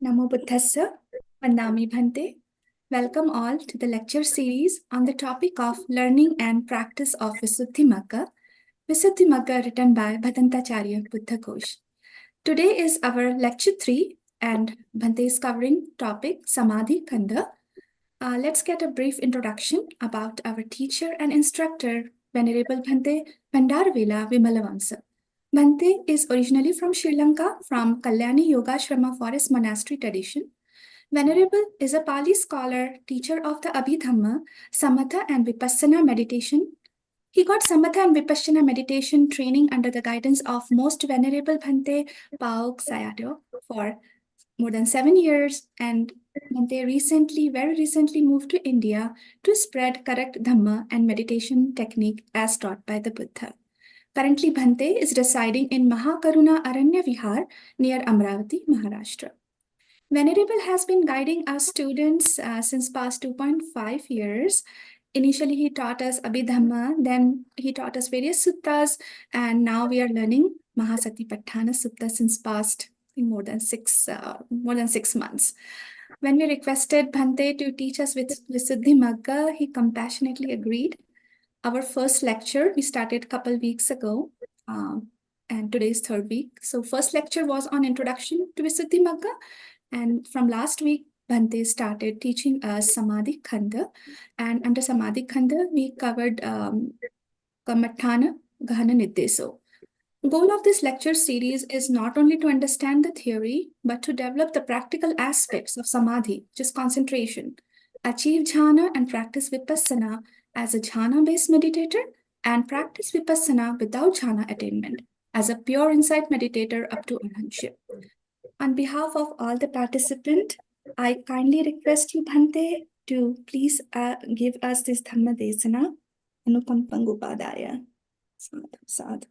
Namo Buddhassa, Vandami Bhante. Welcome all to the lecture series on the topic of learning and practice of Visuddhimagga. Visuddhimagga written by Bhadantacharya Buddhaghosh. Today is our lecture 3 and Bhante is covering topic Samadhi Khanda. Let's get a brief introduction about our teacher and instructor, Venerable Bhante Vimalvansa. Bhante is originally from Sri Lanka, from Kalyani Yogashrama Forest monastery tradition. Venerable is a Pali scholar, teacher of the Abhidhamma, Samatha and Vipassana meditation. He got Samatha and Vipassana meditation training under the guidance of Most Venerable Bhante Sayadaw for more than 7 years, and Bhante very recently moved to India to spread correct Dhamma and meditation technique as taught by the Buddha. Currently, Bhante is residing in Mahakaruna Aranya Vihar near Amravati, Maharashtra. Venerable has been guiding our students since past 2.5 years. Initially, he taught us Abhidhamma, then he taught us various suttas, and now we are learning Mahasatipatthana Sutta since past more than 6 months. When we requested Bhante to teach us with Visuddhimagga, he compassionately agreed. Our first lecture we started a couple weeks ago, and today is third week. So first lecture was on introduction to Visuddhimagga, and from last week, Bhante started teaching us Samadhi Khanda, and under Samadhi Khanda, we covered Kammatthana Gahana Niddeso. The goal of this lecture series is not only to understand the theory, but to develop the practical aspects of Samadhi, which is concentration, achieve jhāna and practice Vipassana as a jhāna-based meditator, and practice Vipassana without jhāna attainment as a pure insight meditator up to Arahanthship. On behalf of all the participants, I kindly request you, Bhante, to please give us this Dhamma Desana. Anukampangupadaya. Sadhu, sadhu.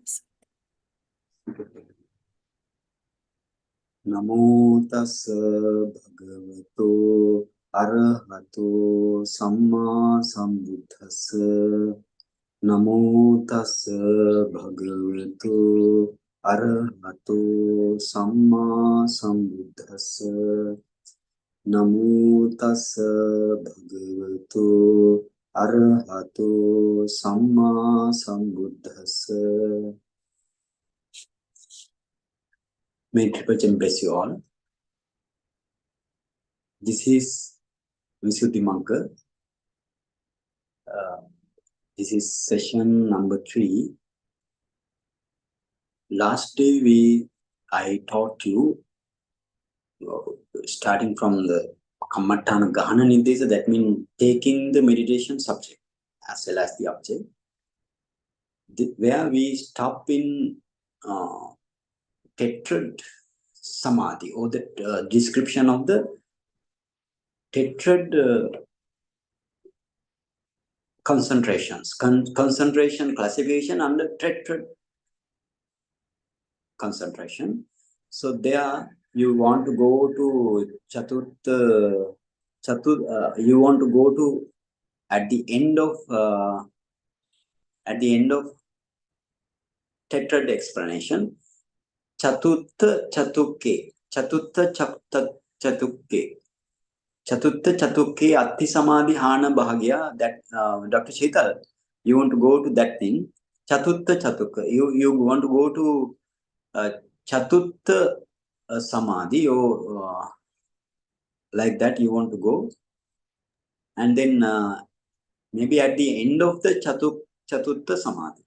Namo tassa bhagavato arahato samma sambuddhassa. Namo tassa bhagavato arahato samma sambuddhassa. Namo tassa bhagavato arahato samma sambuddhassa. May Triple bless you all. This is Visuddhimagga. This is session number 3. Last day I taught you starting from the Kammatthana Gahana Nidesa, that means taking the meditation subject as well as the object, where we stop in tetrad samadhi, or the description of the tetrad concentrations, concentration classification under tetrad concentration. So there you want to go to you want to go to at the end of tetrad explanation, Chatutta Chatukke. Chatutta Chatukke Atti Samadhi Hana Bhagya. That Dr. Sheetal, you want to go to that thing. Chatutta Chatukka. You want to go to Chatutta Samadhi, or like that you want to go. And then maybe at the end of the Chatutta Samadhi.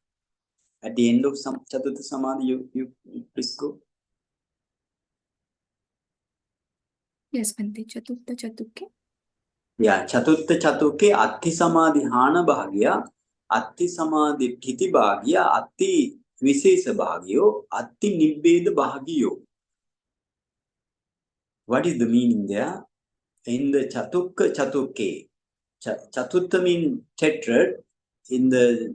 At the end of Chatutta Samadhi, you please go. Yes, Bhante, Chatutta Chatukke. Yeah, Chatutta Chatukke Atti Samadhi Hana Bhagya, Atti Samadhi Thiti Bhagya, Atti Visesa Bhagyo, Atti Nibbeda Bhagyo. What is the meaning there? In the Chatukka Chatukke, Chatutta means tetrad. In the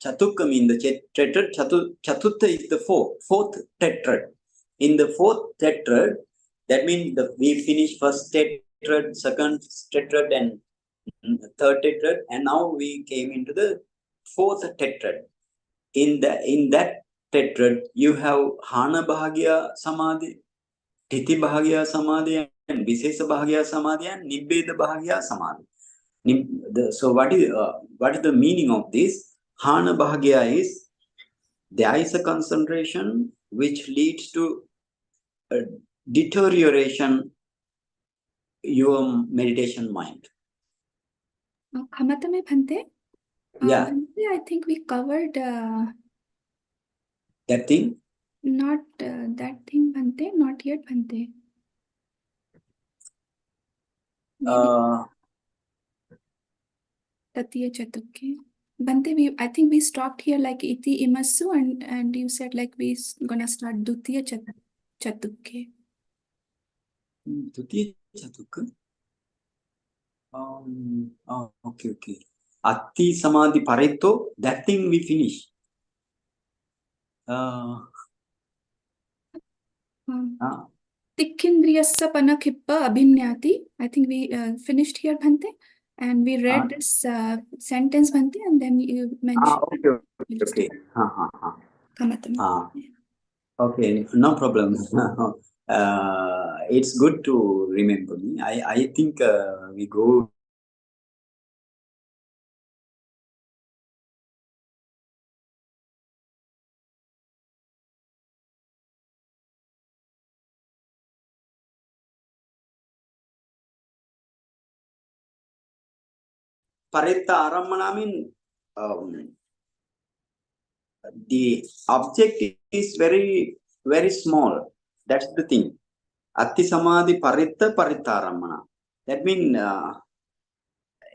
Chatukka means the tetrad. Chatutta is the fourth tetrad. In the fourth tetrad, that means we finished first tetrad, second tetrad, and third tetrad, and now we came into the fourth tetrad. In that tetrad, you have Hana Bhagya Samadhi, Titi Bhagya Samadhi and Visesa Bhagya Samadhi and Nibbeda Bhagya Samadhi. So what is the meaning of this? Hana Bhagya is there is a concentration which leads to deterioration your meditation mind. Khamata mein Bhante? Yeah. Bhante, I think we covered That thing? not that thing, Bhante, not yet, Bhante. Maybe Tatiya Chatukya. Bhante, I think we stopped here like iti imasu, and you said like we gonna start Dutiya Chatukya. Dutiya Chatukya? Okay. Atti Samadhi Pareto, that thing we finish. Tikkindriyassa Panakippa Abhinyati. I think we finished here, Bhante. And we read this sentence, Bhante, and then you mentioned. Okay. Kamatam. Okay, no problem. It's good to remember me. I think we go. Paritta Aramana mean the object is very, very small. That's the thing. Atti Samadhi Paritta Aramana. That means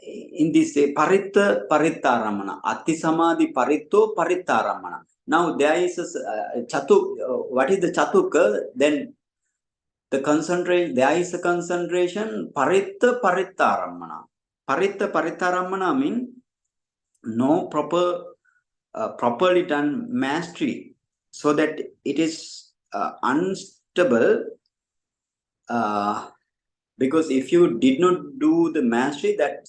in this Paritta Aramana. Atti Samadhi Paritto Aramana. Now there is a Chatuk. What is the Chatuk? Then the concentration, there is a concentration, paritta parittaramana. Paritta parittaramana means no properly done mastery, so that it is unstable. Because if you did not do the mastery, that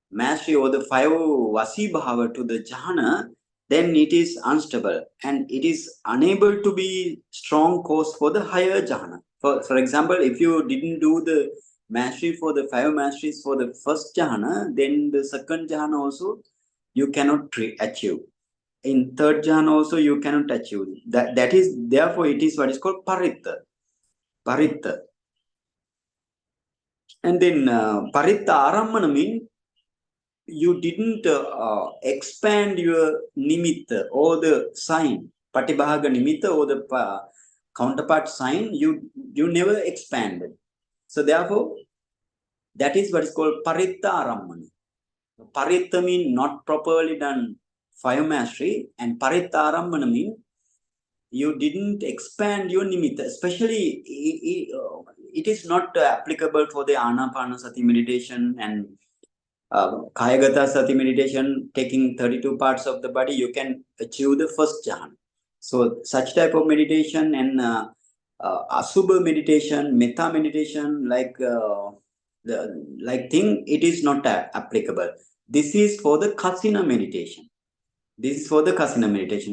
mastery or the 5 vasi bhava to the jhāna, then it is unstable and it is unable to be strong cause for the higher jhāna. For example, if you didn't do the mastery for the 5 masteries for the first jhāna, then the second jhāna also you cannot achieve. In third jhāna also you cannot achieve. That is, therefore it is what is called paritta. And then paritta arammana means you didn't expand your nimitta or the sign, patibhaga nimitta or the counterpart sign, you never expanded. So therefore, that is what is called paritta arammana. Paritta means not properly done 5 mastery, and paritta arammana means you didn't expand your nimitta. Especially, it is not applicable for the anapanasati meditation and Kayagata Sati meditation, taking 32 parts of the body, you can achieve the first jhana. So such type of meditation and asubha meditation, metta meditation, like thing, it is not applicable. This is for the kasina meditation.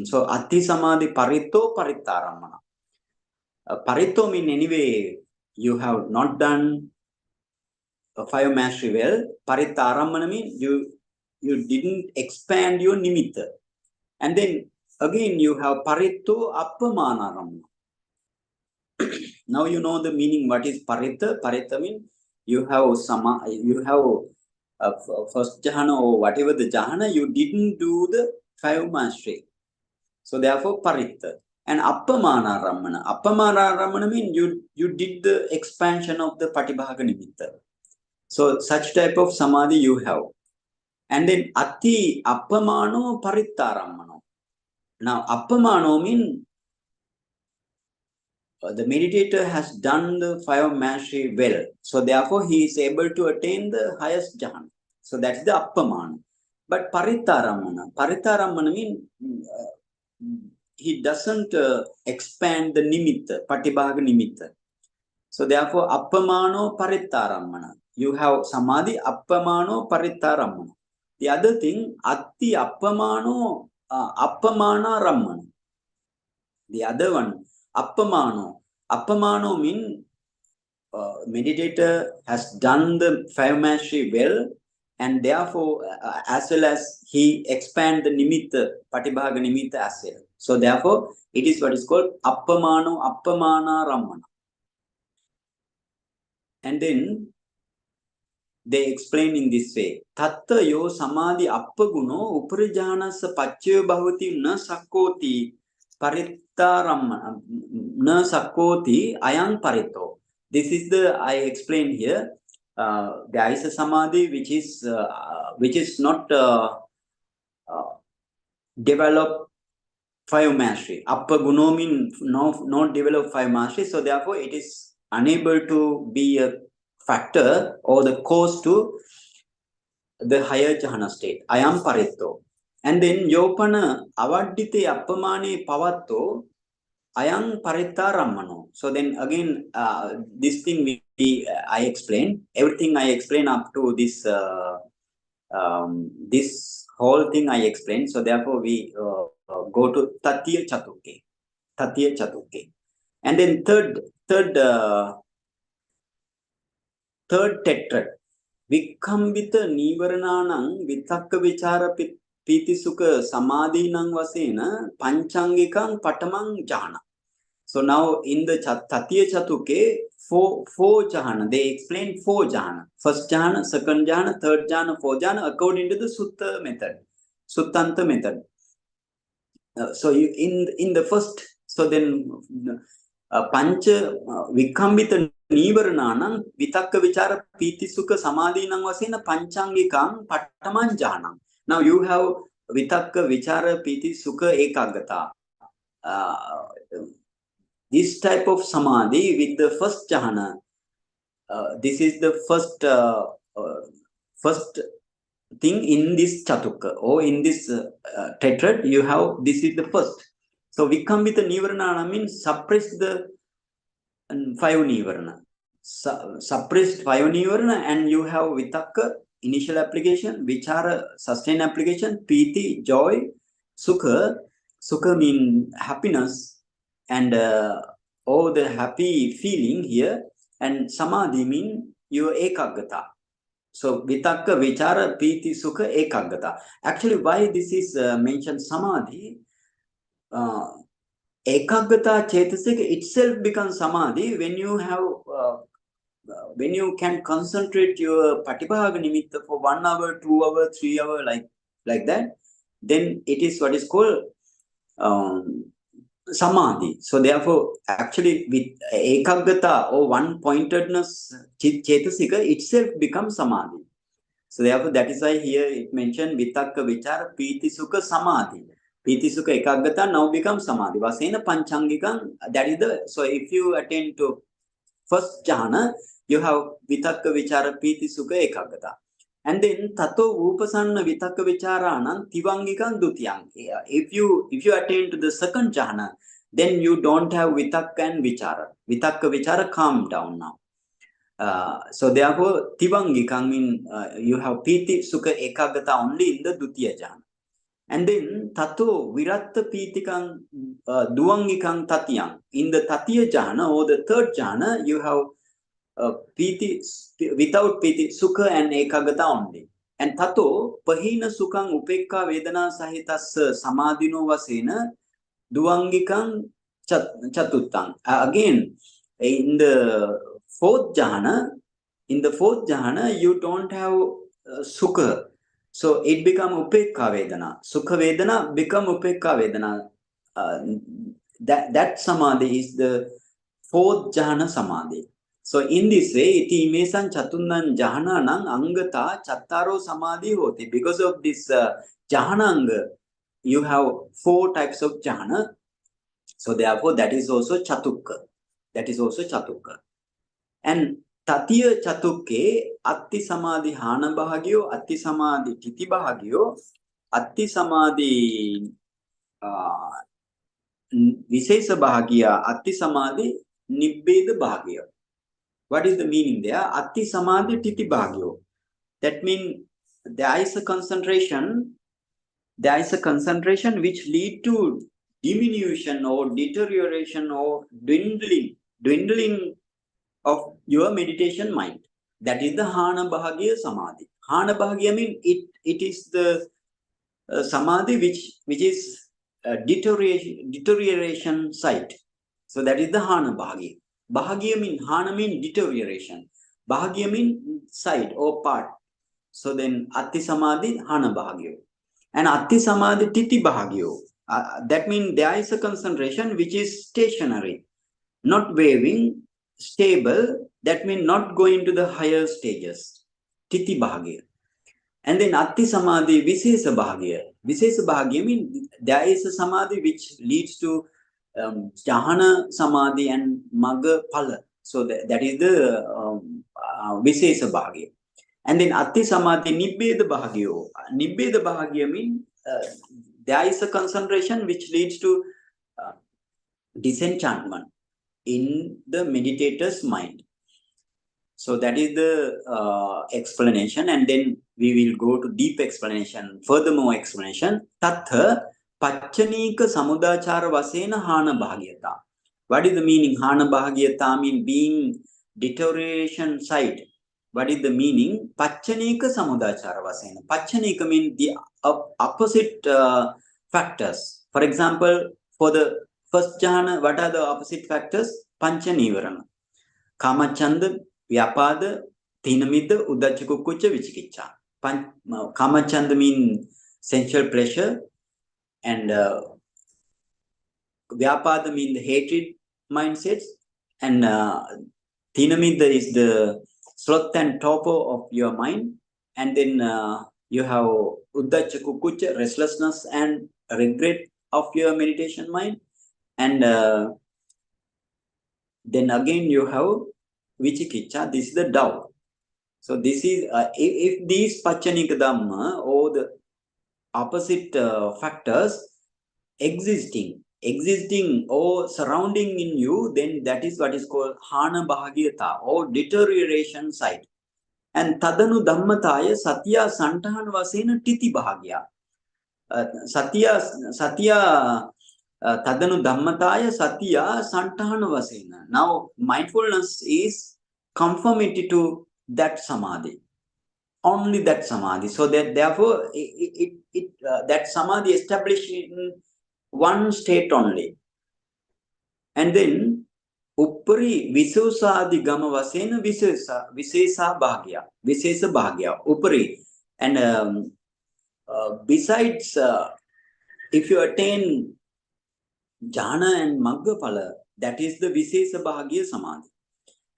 So atti samadhi paritto parittaramana. Paritto mean anyway you have not done 5 mastery well. Paritta arammana means you didn't expand your nimitta. And then again you have paritto appamana arammana. Now you know the meaning what is paritta. Paritta means you have first jhana or whatever the jhana, you didn't do the 5 mastery. So therefore paritta. And appamana arammana. Appamana arammana means you did the expansion of the patibhaga nimitta. So such type of samadhi you have. And then ati appamano parittaramano. Now appamano means the meditator has done the 5 mastery well. So therefore he is able to attain the highest jhana. So that's the appamana. But parittaramana means he doesn't expand the nimitta, patibhaga nimitta. So therefore appamano parittaramana. You have samadhi appamano parittaramana. The other thing, atti appamano appamana rammana. The other one, appamano. Appamano means meditator has done the 5 mastery well, and therefore, as well as he expand the nimitta, patibhaga nimitta as well. So therefore, it is what is called appamano, appamana rammana. And then they explain in this way. Tatta yo samadhi appaguno uparajhanasa pacchyo bhavati na sakkoti parittaramana na sakkoti ayang parito. This is the, I explained here. There is a samadhi which is not developed 5 mastery. Appaguno means not develop 5 mastery. So therefore, it is unable to be a factor or the cause to the higher jhana state. Ayam paritto. And then yopana avaddite appamane pavatto ayam paritta rammano. So then again, this thing I explained. Everything I explained up to this this whole thing I explained. So therefore, we go to Tatya Chatukke. Tatya Chatukke. And then third tetrad. Vikambita Nivarananang Vitakka Vichara Piti Sukha Samadhi Nang Vasena Panchangikang Patamang Jhana. So now in the Tatya Chatuke, four jhana, they explain 4 jhana. First jhana, second jhana, third jhana, fourth jhana, according to the Sutta method, Suttanta method. So you, in the first, so then Pancha Vikambita Nivarananang Vitakka Vichara Piti Sukha Samadhi Nang Vasena Panchangikang Pataman Jhana. Now you have Vitakka Vichara Piti Sukha Ekagata. This type of samadhi with the first jhana, this is the first thing in this chatukka or in this tetrad. You have, this is the first. So Vikambita Nivarana means suppress the 5 Nivarana. Suppressed 5 Nivarana, and you have Vitakka, initial application, Vichara, sustained application, Piti, joy, Sukha means happiness, and all the happy feeling here, and Samadhi means your Ekagata. So Vitakka, Vichara, Piti, Sukha, Ekagata. Actually, why this is mentioned Samadhi? Ekagata Chetasika itself becomes Samadhi when you have when you can concentrate your Patibhaga Nimitta for 1 hour, 2 hour, 3 hour, like that, then it is what is called Samadhi. So therefore, actually with Ekagata or one-pointedness, Chetasika itself becomes Samadhi. So therefore, that is why here it mentioned Vitakka Vichara Piti Sukha Samadhi. Piti Sukha Ekagata now becomes Samadhi. Vasena Panchangikam, that is the, so if you attain to first jhana, you have Vitakka Vichara Piti Sukha Ekagata. And then Tato Vipassana Vitakka Vicharanam Tivangikam Dutyang. If you attain to the second jhana, then you don't have Vitakka and Vichara. Vitakka Vichara calm down now. So therefore, Tivangikam means you have Piti Sukha Ekagata only in the Dutiya jhana. And then Tato Viratta Pitikang Duvangikang Tatyang. In the Tatya jhana or the third jhana, you have Piti without Piti Sukha and Ekagata only. And Tato Pahina Sukang Upekka Vedana Sahitas Samadhino Vasena Duvangikang Chatutang. Again, in the fourth jhana, you don't have Sukha. So it become Upekka Vedana. Sukha Vedana become Upekka Vedana. That Samadhi is the fourth jhana Samadhi. So in this way, iti imesan chatundan jhananang angata chattaro samadhi hoti. Because of this jhananga, you have 4 types of jhana. So therefore, that is also chatukka. And Tatya Chatukke Atti Samadhi Hana Bahagyo, Atti Samadhi Titi Bahagyo, Atti Samadhi Visesa Bahagya, Atti Samadhi Nibbeda Bahagya. What is the meaning there? Atti Samadhi Titi Bahagyo. That means there is a concentration which lead to diminution or deterioration or dwindling dwindling of your meditation mind. That is the Hana Bhagya Samadhi. Hana Bhagya means it is the Samadhi which is deterioration site. So that is the Hana Bhagya. Bhagya means, Hana means deterioration. Bhagya means side or part. So then Atti Samadhi, Hana Bhagya. And Atti Samadhi, Titi Bhagya. That means there is a concentration which is stationary, not waving, stable. That means not going to the higher stages. Titi Bhagya. And then Atti Samadhi, Visesa Bhagya. Visesa Bhagya means there is a Samadhi which leads to jhāna Samadhi and Magga Pala. So that is the Visesa Bhagya. And then Atti Samadhi, Nibbeda Bhagya. Nibbeda Bhagya means there is a concentration which leads to disenchantment in the meditator's mind. So that is the explanation, and then we will go to deep explanation, furthermore explanation. Tatha Pachanika Samudachara Vasena Hana Bhagyata. What is the meaning? Hana Bhagyata means being deterioration side. What is the meaning? Pachanika Samudachara Vasena. Pachanika means the opposite factors. For example, for the first jhana, what are the opposite factors? Panchanivarana. Kamachanda, Vyapada, Tinamida, Udachikukucha, Vichikicha. Kamachanda means sensual pleasure, and Vyapada means the hatred mindsets, and Tinamida is the sloth and torpor of your mind, and then you have Udachikukucha, restlessness and regret of your meditation mind, and then again you have Vichikicha, this is the doubt. So this is, if these Pachanika Dhamma or the opposite factors existing or surrounding in you, then that is what is called Hana Bhagyata or deterioration side. And Tadanu Dhammataya Satya Santahan Vasena Titi Bhagya. Satya Tadanu Dhammataya Satya Santahana Vasena. Now, mindfulness is conformity to that Samadhi. Only that Samadhi. So that therefore, that Samadhi established in one state only. And then, Uppari Visusadi Gama Vasena Visesa Bhagya. Uppari. And besides, if you attain jhāna and Magga Pala, that is the Visesa Bhagya Samadhi.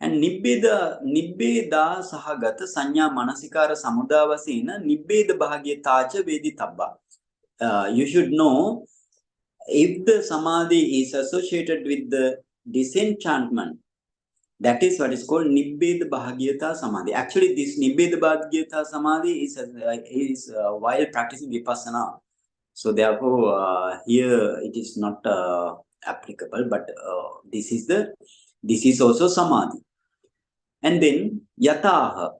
And Nibbeda Sahagata Sanya Manasikara Samudavasena Nibbeda Bhagya Tacha Veditabba. You should know, if the Samadhi is associated with the disenchantment, that is what is called Nibbeda Bhagyata Samadhi. Actually, this Nibbeda Bhagyata Samadhi is while practicing Vipassana. So therefore, here it is not applicable, but this is also Samadhi. And then Yataha.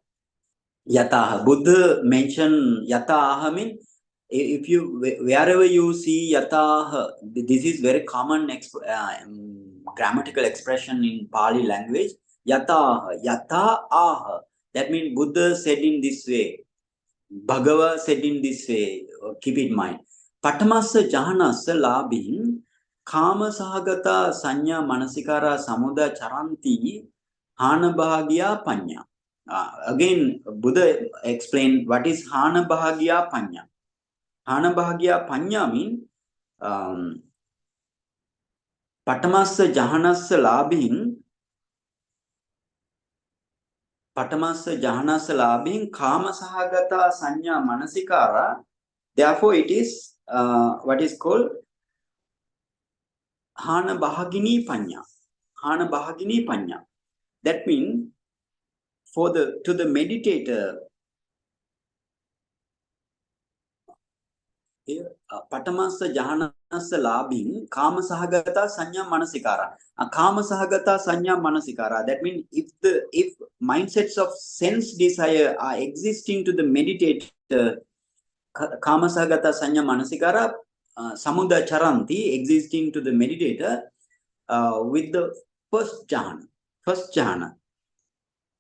Buddha mentioned Yataha means, if you wherever you see Yataha, this is very common grammatical expression in Pali language. Yataha. That means Buddha said in this way. Bhagava said in this way. Keep in mind. Patamassa Jahanassa Labhin Kama Sahagata Sanya Manasikara Samuda Charanti Hana Bhagya Panya. Again, Buddha explained what is Hana Bhagya Panya. Hana Bhagya Panya means Patamassa Jahanassa Labhin Kama Sahagata Sanya Manasikara. Therefore, it is what is called Hana Bhagini Panya. Hana Bhagini Panya. That means to the meditator, here Patamassa Jahanassa Labhin Kama Sahagata Sanya Manasikara. Kama Sahagata Sanya Manasikara. That means if mindsets of sense desire are existing to the meditator, Kama Sahagata Sanya Manasikara, Samuda Charanti existing to the meditator, with the first jhāna. First jhāna.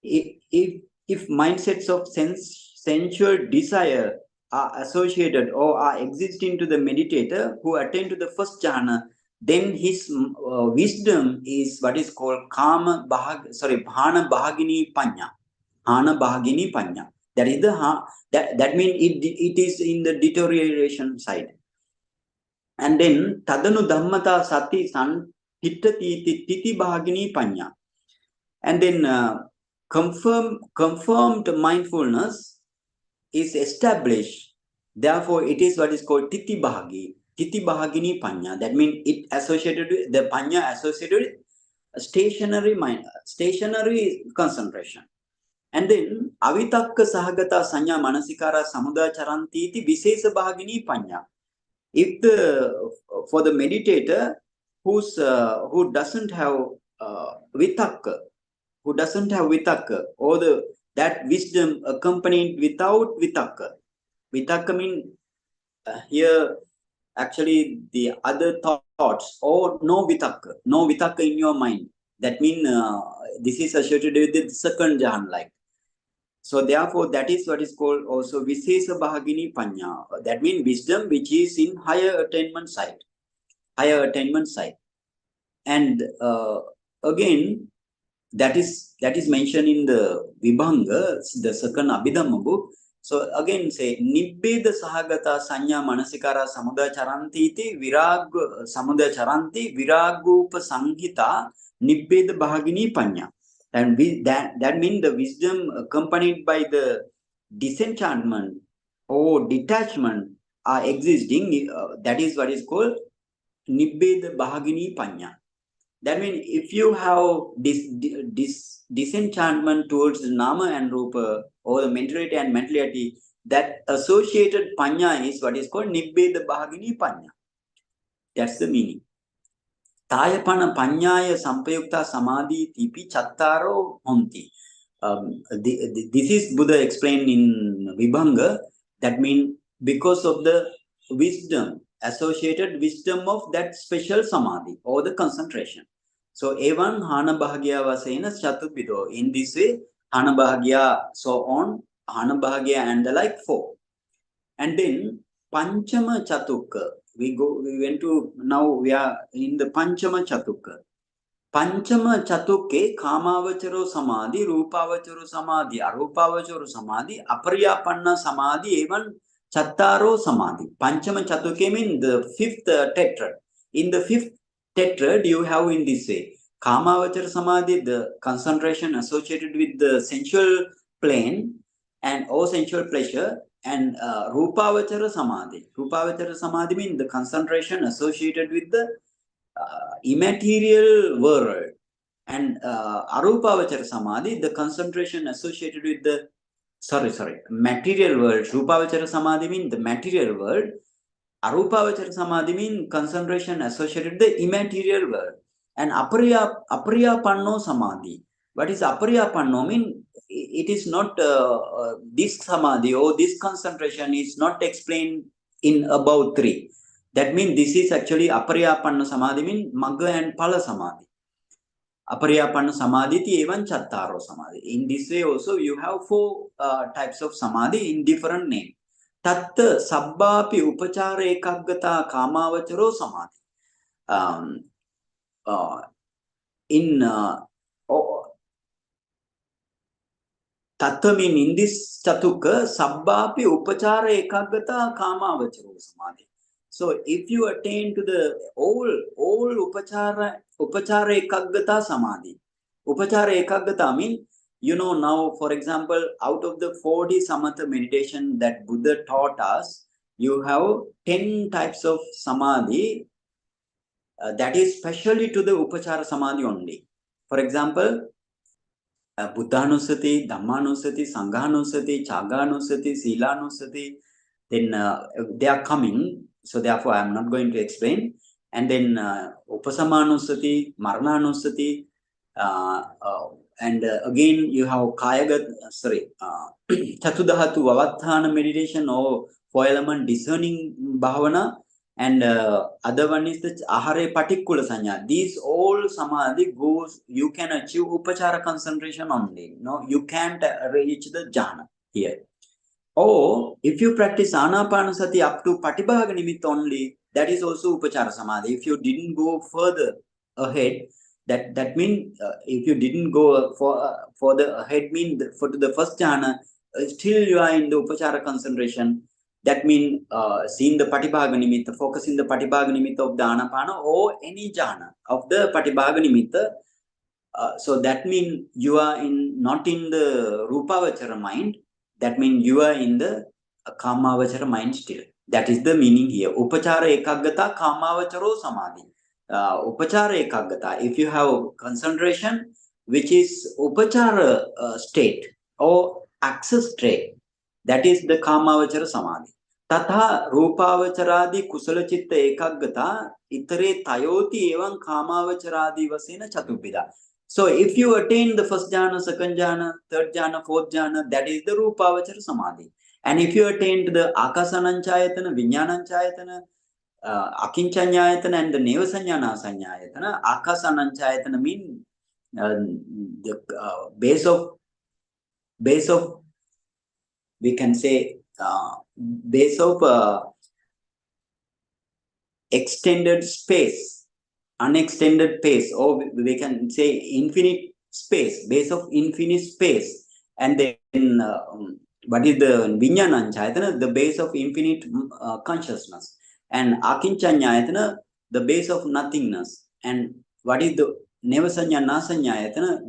If mindsets of sensual desire are associated or are existing to the meditator who attain to the first jhana, then his wisdom is what is called bhana bhagini panya. Hana bhagini panya. That is the that means it is in the deterioration side. And then tadanu dhammata sati san hittati titi bhagini panya. And then confirmed mindfulness is established. Therefore, it is what is called titi bhagini panya. That means it associated with the panya associated with stationary concentration. And then avitakka sahagata sanya manasikara samudaya charanti iti visesa bhagini panya. If for the meditator who doesn't have vitakka, or that wisdom accompanied without vitakka. Vitakka means here actually the other thoughts, or no vitakka in your mind. That means this is associated with the second jhana like. So therefore that is what is called also visesa bhagini panya. That means wisdom which is in higher attainment side. And again, that is mentioned in the Vibhanga, the second Abhidhamma book. So again say nibbeda sahagata sanya manasikara samudaya charanti iti samudaya charanti viragupa sanghita nibbeda bhagini panya. And that means the wisdom accompanied by the disenchantment or detachment are existing. That is what is called nibbeda bhagini panya. That means if you have this disenchantment towards nama and rupa, or the mentality and mentality, that associated panya is what is called nibbeda bhagini panya. That's the meaning. Tayapana panyaya sampayukta samadhi tipi chattaro honti. This is Buddha explained in Vibhanga. That means because of the wisdom, associated wisdom of that special samadhi or the concentration. So evan hana bhagya vasena chatupito. In this way, hana bhagya, so on, hana bhagya and the like 4. And then panchama chatukka. We went to, now we are in the panchama chatukka. Panchama chatukke kamavacharo samadhi, rupavacharo samadhi, arupavacharo samadhi, aparyapanna samadhi, even chattaro samadhi. Panchama chatukke means the 5th tetrad. In the 5th tetrad, you have in this way kamavachara samadhi, the concentration associated with the sensual plane and or sensual pleasure, and rupavachara samadhi. Rupavachara samadhi means the concentration associated with the immaterial world, and arupavachara samadhi, the concentration associated with the material world. Rupavachara samadhi means the material world. Arupavachara samadhi means concentration associated with the immaterial world. And aparyapanno samadhi. What is aparyapanno mean? It is not this samadhi or this concentration is not explained in above 3. That means this is actually aparyapanna samadhi means magga and pala samadhi. Aparyapanna samadhi ti evan chattaro samadhi. In this way also you have 4 types of samadhi in different names. Tatta sabbapi upachara ekaggata kamavacharo samadhi. Tattva mean in this chatukka sabbapi upachara ekaggata kamavacharo samadhi. So if you attain to the all upachara ekaggata samadhi. Upachara ekaggata means, you know, now for example, out of the 40 samatha meditation that Buddha taught us, you have 10 types of samadhi that is specially to the upachara samadhi only. For example, Buddhanusati, Dhammanusati, Sanghanusati, Chaganusati, Silanusati, then they are coming. So therefore, I am not going to explain. And then Upasamanusati, Marananusati, and again you have Chatudahatu Vavatthana meditation or 4 element discerning bhavana. And other one is the ahare patikula sanya. These all samadhi goes, you can achieve upachara concentration only. No, you can't reach the jhana here. Or if you practice anapanasati up to patibhaga nimitta only, that is also upachara samadhi. If you didn't go further ahead, that means if you didn't go for the ahead mean for the first jhana, still you are in the upachara concentration. That means seeing the patibhaga nimitta, focusing the patibhaga nimitta of the anapana or any jhana of the patibhaga nimitta. So that means you are not in the rupavachara mind. That means you are in the kamavachara mind still. That is the meaning here. Upachara ekaggata kamavacharo samadhi. Upachara ekaggata. If you have concentration, which is upachara state or access state, that is the kamavachara samadhi. Tatha rupavacharadi kusala chitta ekaggata itare tayoti evam kamavacharadi vasena chatubhida. So if you attain the first jhana, second jhana, third jhana, fourth jhana, that is the rupavachara samadhi. And if you attain the akasananchayatana, vinyananchayatana, akinchanyayatana and the nevasanyana akasananchayatana mean the base of we can say base of extended space, unextended space, or we can say infinite space, base of infinite space. And then what is the Vinyananchayatana? The base of infinite consciousness. And Akinchanyayatana, the base of nothingness. And what is the Nevasanya Nasanyayatana?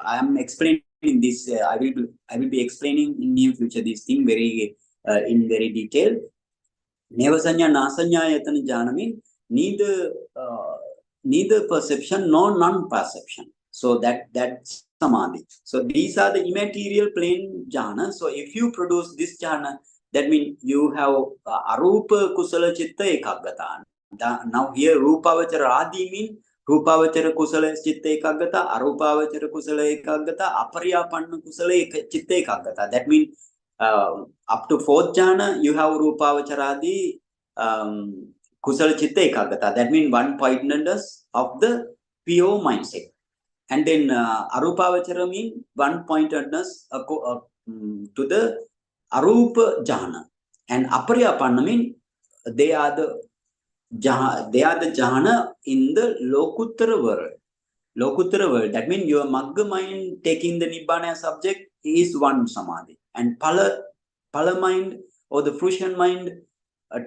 I am explaining this. I will be explaining in near future this thing in very detail. Nevasanya Nasanyayatana jhana means neither perception nor non-perception. So that's samadhi. So these are the immaterial plane jhana. So if you produce this jhana, that means you have arupa kusala chitta ekaggata. Now here rupavachara adi means rupavachara kusala chitta ekaggata, arupavachara kusala ekaggata, aparyapanna kusala chitta ekaggata. That means up to fourth jhana, you have rupavacharadi kusala chitta ekaggata. That means one-pointedness of the pure mindset. And then arupavachara means one-pointedness to the arupa jhana. And aparyapanna means they are the jhana in the lokuttara world. Lokuttara world. That means your magga mind taking the nibbana subject is one samadhi. And pala mind or the fruition mind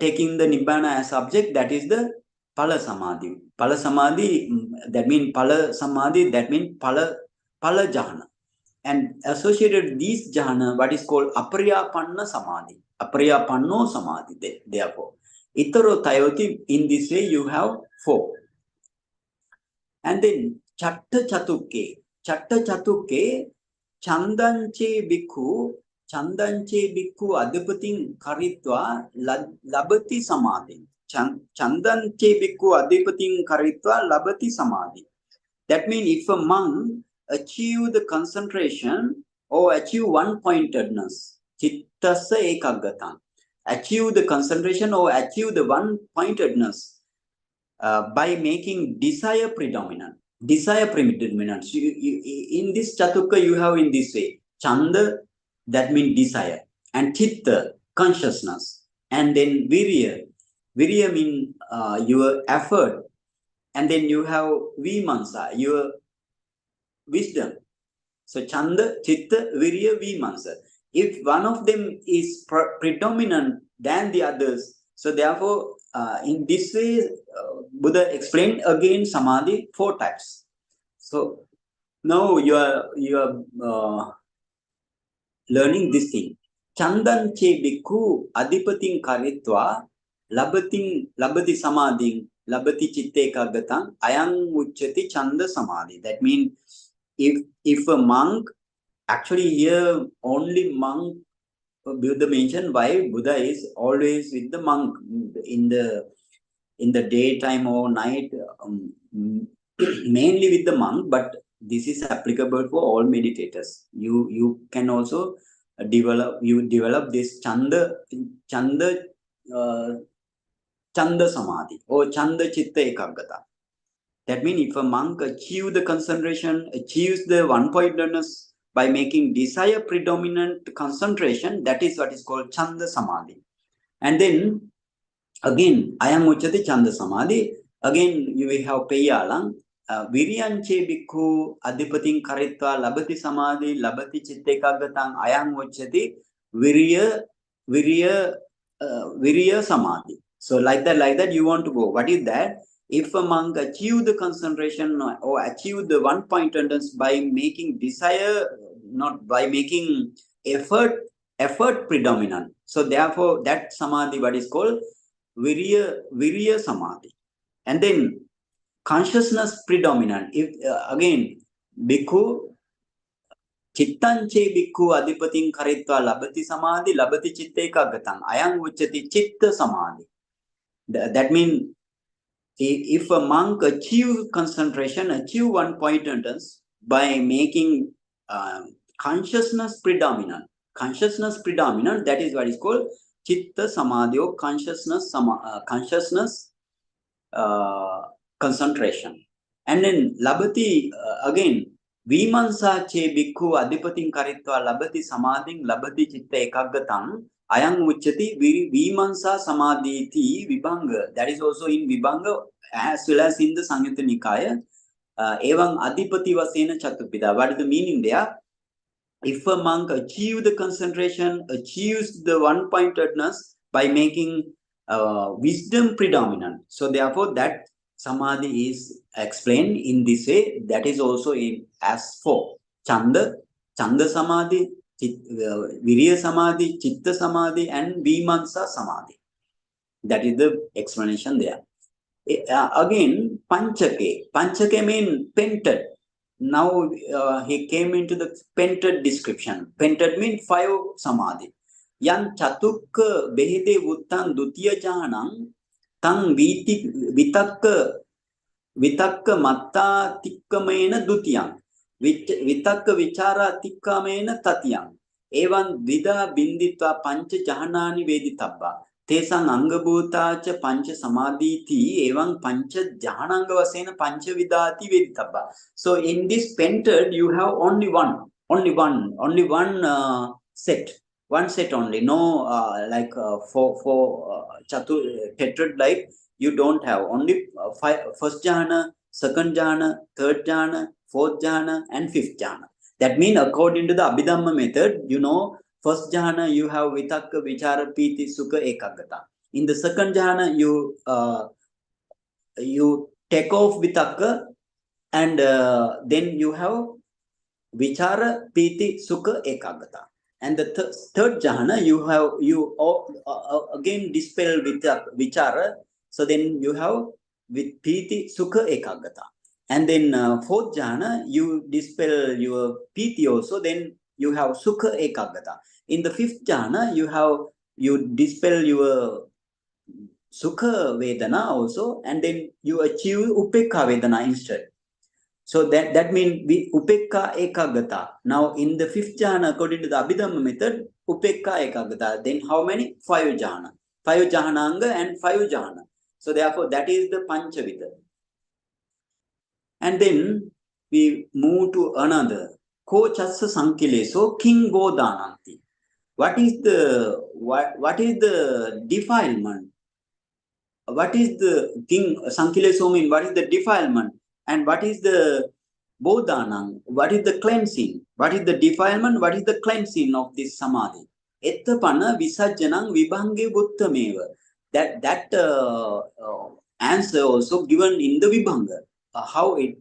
taking the nibbana as subject, that is the pala samadhi. Pala samadhi, that means pala samadhi, that means pala jhana. And associated these jhana, what is called aparyapanna samadhi. Aparyapanno samadhi, therefore. Itaro tayoti, in this way you have 4. And then chatta chatukke. Chatta chatukke, chandanche bhikkhu adhipatin karitva labati samadhi. Chandanche bhikkhu adhipatin karitva labati samadhi. That means if a monk achieve the concentration or achieve one-pointedness, chittassa ekaggata, achieve the concentration or achieve the one-pointedness by making desire predominant. So in this chatukka you have in this way, chanda, that means desire, and chitta, consciousness, and then virya means your effort, and then you have vimansa, your wisdom. So chanda, chitta, virya, vimansa. If one of them is predominant than the others, so therefore in this way Buddha explained again samadhi 4 types. So now you are learning this thing. Chandanche bhikkhu adhipatin karitva labati samadhi labati chitte ekaggata ayang uchyati chanda samadhi. That means if a monk, actually here only monk Buddha mentioned, why Buddha is always with the monk in the daytime or night, mainly with the monk, but this is applicable for all meditators. You can also develop this chanda Chanda Samadhi or Chanda Chitta Ekaggata. That means if a monk achieves the concentration, achieves the one-pointedness by making desire predominant concentration, that is what is called Chanda Samadhi. And then again, I am Uchati Chanda Samadhi. Again, you will have Peyalang. Viryanche Bhikkhu Adhipatin Karitva Labati Samadhi Labati Chitte Ekagatang Ayam Uchati Virya Samadhi. So like that you want to go. What is that? If a monk achieve the concentration or achieve the one-pointedness by making desire, not by making effort predominant. So therefore, that samadhi, what is called virya samadhi. And then consciousness predominant. If again, bhikkhu chittanche bhikkhu adhipatin karitva labati samadhi labati chitte ekagatang ayam uchati chitta samadhi. That means if a monk achieve concentration, achieve one-pointedness by making consciousness predominant, that is what is called chitta samadhi or consciousness concentration. And then labati again, vimansa che bhikkhu adhipatin karitva labati samadhin labati chitta ekagatang ayam uchati vimansa samadhi ti vibhanga. That is also in vibhanga as well as in the Samyutta Nikaya. Evam adhipati vasena chatupida. What is the meaning there? If a monk achieves the concentration, achieves the one-pointedness by making wisdom predominant. So therefore that samadhi is explained in this way. That is also in as for Chanda Samadhi, Virya Samadhi, Chitta Samadhi, and Vimansa Samadhi. That is the explanation there. Again, Panchake means painted. Now he came into the painted description. Painted means 5 samadhi. Yan chatukka behede vuttan dutiya jhanam tang vitakka matta tikkamena dutiyam vitakka vichara tikkamena tatyam evan vida binditva pancha jhanani veditabba tesang angabhutacha pancha samadhiti evan pancha jhananga vasena pancha vidati veditabba. So in this painted you have only one set. One set only, no like for tetrad like you don't have. Only first jhana, second jhana, third jhana, fourth jhana, and fifth jhana. That means according to the Abhidhamma method, you know, first jhana you have vitakka, vichara, piti, sukha, ekaggata. In the second jhana you take off vitakka and then you have vichara, piti, sukha, ekaggata. And the third jhana, you again dispel with vichara. So then you have with piti, sukha, ekaggata. And then fourth jhana, you dispel your piti also. Then you have sukha, ekaggata. In the fifth jhana, you dispel your sukha vedana also. And then you achieve upekha vedana instead. So that means upekka ekaggata. Now in the fifth jhana, according to the Abhidhamma method, upekka ekaggata. Then how many? 5 jhana. 5 jhananga and 5 jhana. So therefore that is the Panchavita. And then we move to another. Ko chassa sankileso king bodananti. What is the defilement? What is the king sankileso mean? What is the defilement? And what is the bodhanam? What is the cleansing? What is the defilement? What is the cleansing of this samadhi? Ettapana visajjanam vibhange buttameva. That answer also given in the vibhanga. How it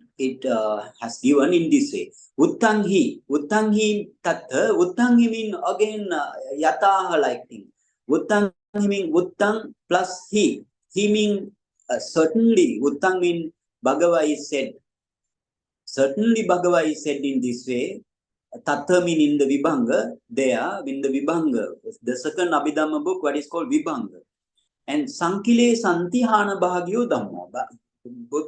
has given in this way. Uttanghi tattha. Uttanghi mean again yataha like thing. Uttanghi mean uttang plus he. He mean certainly. Uttang mean Bhagava is said. Certainly Bhagava is said in this way. Tattha mean in the Vibhanga. There, in the Vibhanga. The second Abhidhamma book, what is called Vibhanga. And Sankile Santihana Bhagyo Dhammo.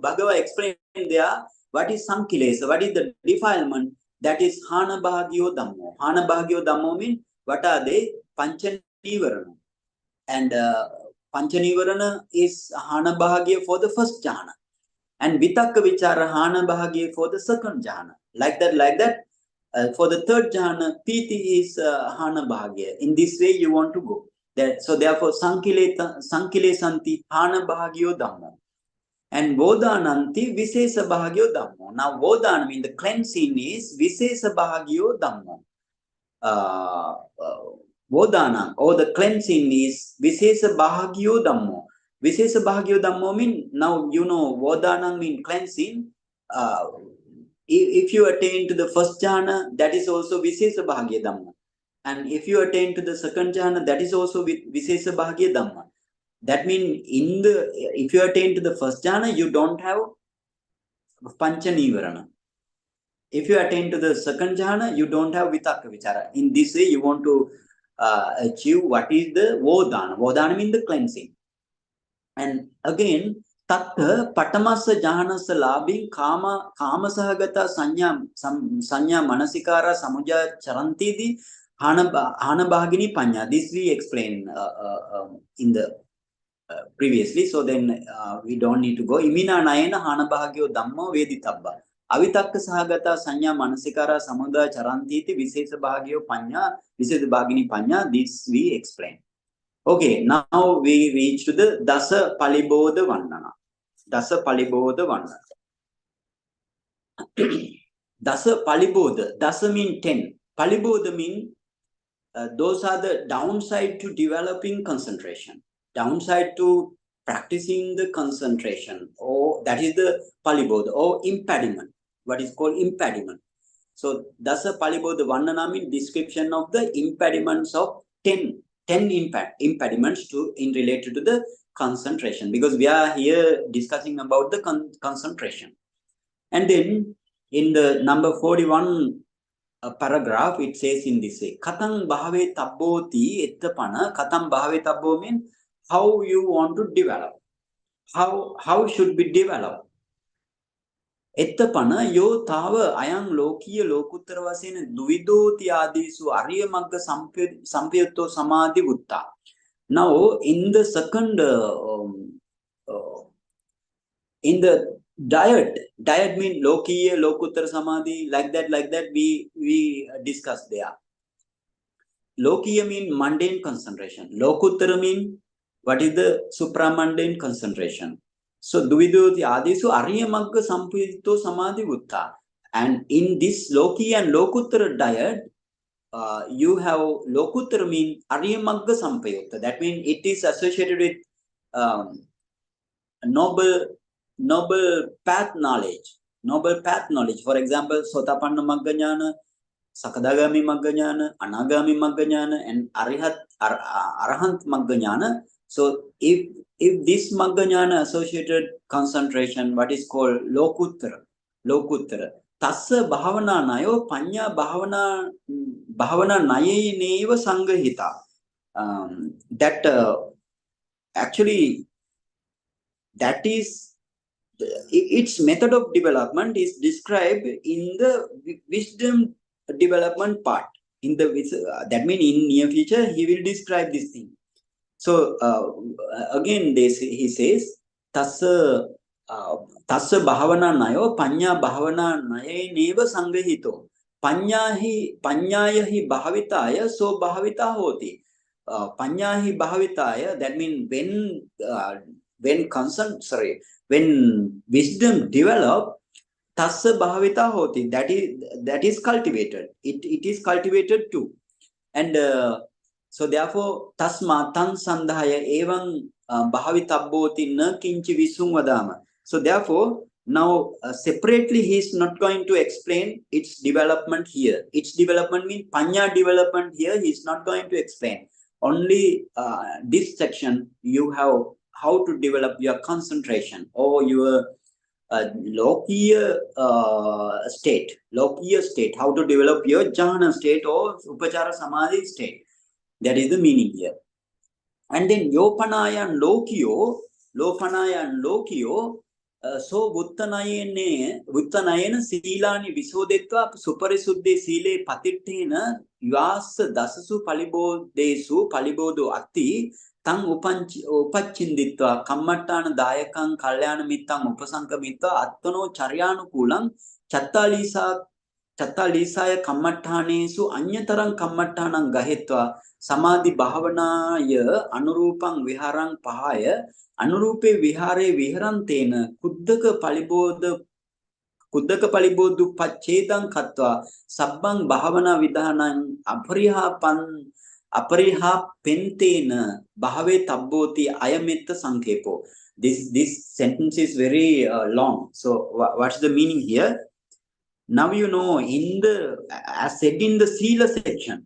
Bhagava explained there what is Sankilesa, what is the defilement. That is Hana Bhagyo Dhammo. Hana Bhagyo Dhammo means what are they? Pancha Nivarana. And Panchanivarana is Hana Bahagya for the first jhana. And Vitakka Vichara Hana Bahagya for the second jhana. Like that. For the third jhana, Piti is Hana Bahagya. In this way you want to go. So therefore, Sankile Santi Hana Bahagyo Dhammo. And Vodananti Visesa Bahagyo Dhammo. Now Vodana means the cleansing is Visesa Bahagyo Dhammo. Vodana or the cleansing is Visesa Bahagyo Dhammo. Visesa Bahagyo Dhammo means, now you know Vodana means cleansing. If you attain to the first jhana, that is also Visesa Bahagya Dhamma. And if you attain to the second jhana, that is also Visesa Bahagya Dhamma. That means if you attain to the first jhana, you don't have Panchanivarana. If you attain to the second jhana, you don't have Vitakka Vichara. In this way, you want to achieve what is the Vodana. Vodana means the cleansing. And again, Tattha Patamasa Jahanasa Labing Kama Sahagata Sanya Manasikara Samuja Charantidi Hana Bhagini Panya. This we explained in the previously. So then we don't need to go. Imina Nayana Hana Bhagyo Dhamma Veditabba. Avitakka Sahagata Sanya Manasikara Samuda Charantiti Visesa Bhagyo Panya, Visesa Bhagini Panya. This we explained. Okay, now we reach to the Dasa Palibodha Vandana. Dasa Palibodha Vandana. Dasa Palibodha. Dasa mean 10. Palibodha mean those are the downside to developing concentration. Downside to practicing the concentration. Or that is the Palibodha or impediment. What is called impediment. So Dasa Palibodha Vandana mean description of the impediments of 10 impediments in related to the concentration, because we are here discussing about the concentration. And then in the number 41 paragraph, it says in this way, Katang Bhave Tabboti Ettapana. Katang Bhave Tabbo means how you want to develop. How should be developed? Ettapana yo tava ayang lokiya lokuttara vasena duvidoti adisu Ariya Magga Sampayutto Samadhi Vutta. Now in the second in the diet means lokiya lokuttara samadhi, like that we discussed there. Lokiya means mundane concentration. Lokuttara means what is the supramundane concentration. So Duvidoti Adisu Ariya Magga Sampayutto Samadhi Vutta. And in this Lokiya and Lokuttara diet, you have Lokuttara means Ariya Magga Sampayutta. That means it is associated with noble path knowledge. Noble path knowledge. For example, Sotapanna Magga Jnana, Sakadagami Magga Jnana, Anagami Magga Jnana, and Arahanth Magga Jnana. So if this Magga Jnana associated concentration, what is called Lokuttara, Tassa Bhavana Nayo Panya Bhavana Naye Neva Sangahita. Actually, that is its method of development is described in the wisdom development part. In the that means in near future he will describe this thing. So again he says Tassa Bhavana Nayo Panya Bhavana Naye Neva Sangahito. Panyahi Bhavitaya so Bhavita Hoti. Panyahi Bhavitaya, that means when wisdom develop, Tassa Bhavita Hoti, that is cultivated. It is cultivated too. And so therefore, Tasma Tan Sandhaya Evan Bhavitabboti Na Kinchi Visum Vadama. So therefore, now separately he is not going to explain its development here. Its development means Panya development here he is not going to explain. Only this section you have how to develop your concentration or your Lokiya state, how to develop your jhana state or upachara samadhi state. That is the meaning here. And then Yopanaya and Lokiyo, so Vuttanayena Silani Visodetva Suparisuddhe Sile Patittena Yas Dasasu Palibodesu Palibodo Atti tang upachinditva kammattana dayakang kalyana mittang upasankamitva attano charyanukulang chattalisaya kammattanesu anyataram kammattanam gahitva samadhi bhavanaya anurupang viharang pahaya anurupe vihare viharantena kuddaka palibodhu paccedang katva sabbang bhavana vidhanang apariha pentena bhave tabboti ayametta sankepo. This sentence is very long. So what's the meaning here? Now you know, as said in the Sila section,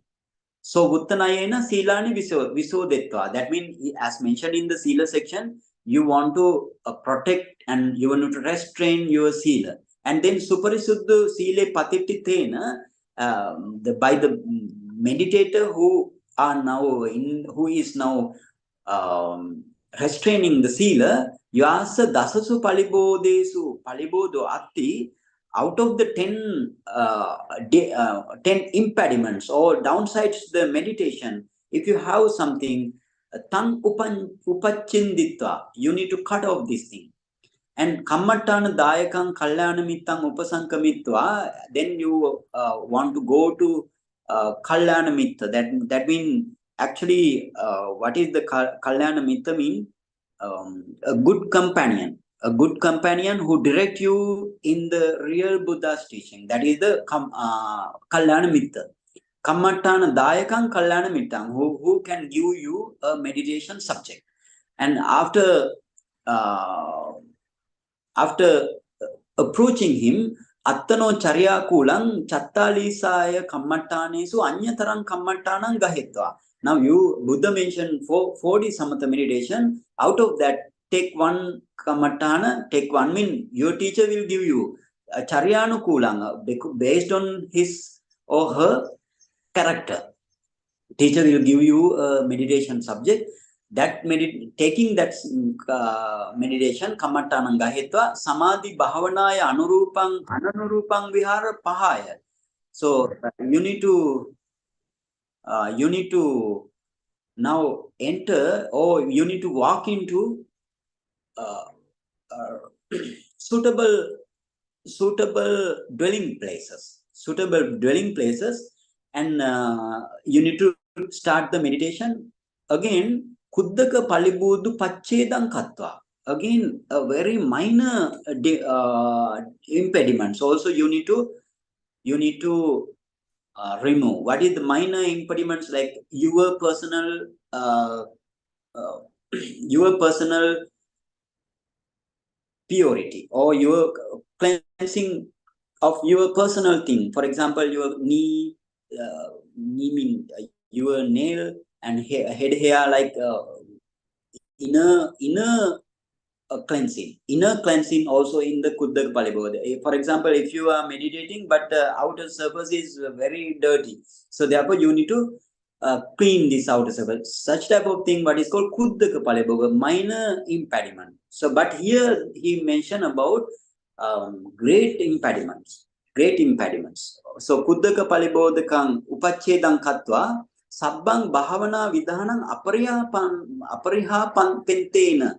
so Uttanayena Silani Visodetva. That means, as mentioned in the Sila section, you want to protect and you want to restrain your Sila. And then Suparisuddha Sile Patititena, by the meditator who is now restraining the Sila, Yasa Dasasu Palibodo Atti. Out of the 10 impediments or downsides to the meditation, if you have something, tang upachinditva, you need to cut off this thing. And kammattana dayakang kalyana mittang upasankamitva, then you want to go to kalyana mitta. That means actually, what is the kalyana mitta mean? A good companion. A good companion who direct you in the real Buddha's teaching. That is the Kalyana Mitta. Kammattana Dayakam Kalyana Mittang, who can give you a meditation subject. And after approaching him, Attano Charya Kulang Chattalisaya Kammattanesu Anyataram Kammattanam Gahitva. Now Buddha mentioned 40 Samatha meditation. Out of that, take one kammattana, take one mean. Your teacher will give you a charyanu kulanga based on his or her character. Teacher will give you a meditation subject. That taking that meditation kammattanam gahitva samadhi bhavanaya anurupang vihara pahaya. So you need to now enter, or you need to walk into suitable dwelling places, and you need to start the meditation again. Kuddaka Palibodha paccedang katva. Again, a very minor impediments. Also, you need to remove. What is the minor impediments? Like your personal purity, or your cleansing of your personal thing. For example, your knee mean your nail and head hair, like inner cleansing also in the Kuddaka Palibodha. For example, if you are meditating but the outer surface is very dirty, so therefore you need to clean this outer surface. Such type of thing, what is called Kuddaka Palibodha, minor impediment. So, but here he mentioned about great impediments. So Kuddaka Palibodha kang upachedang katva sabbang bhavana vidhanang apariha pentena.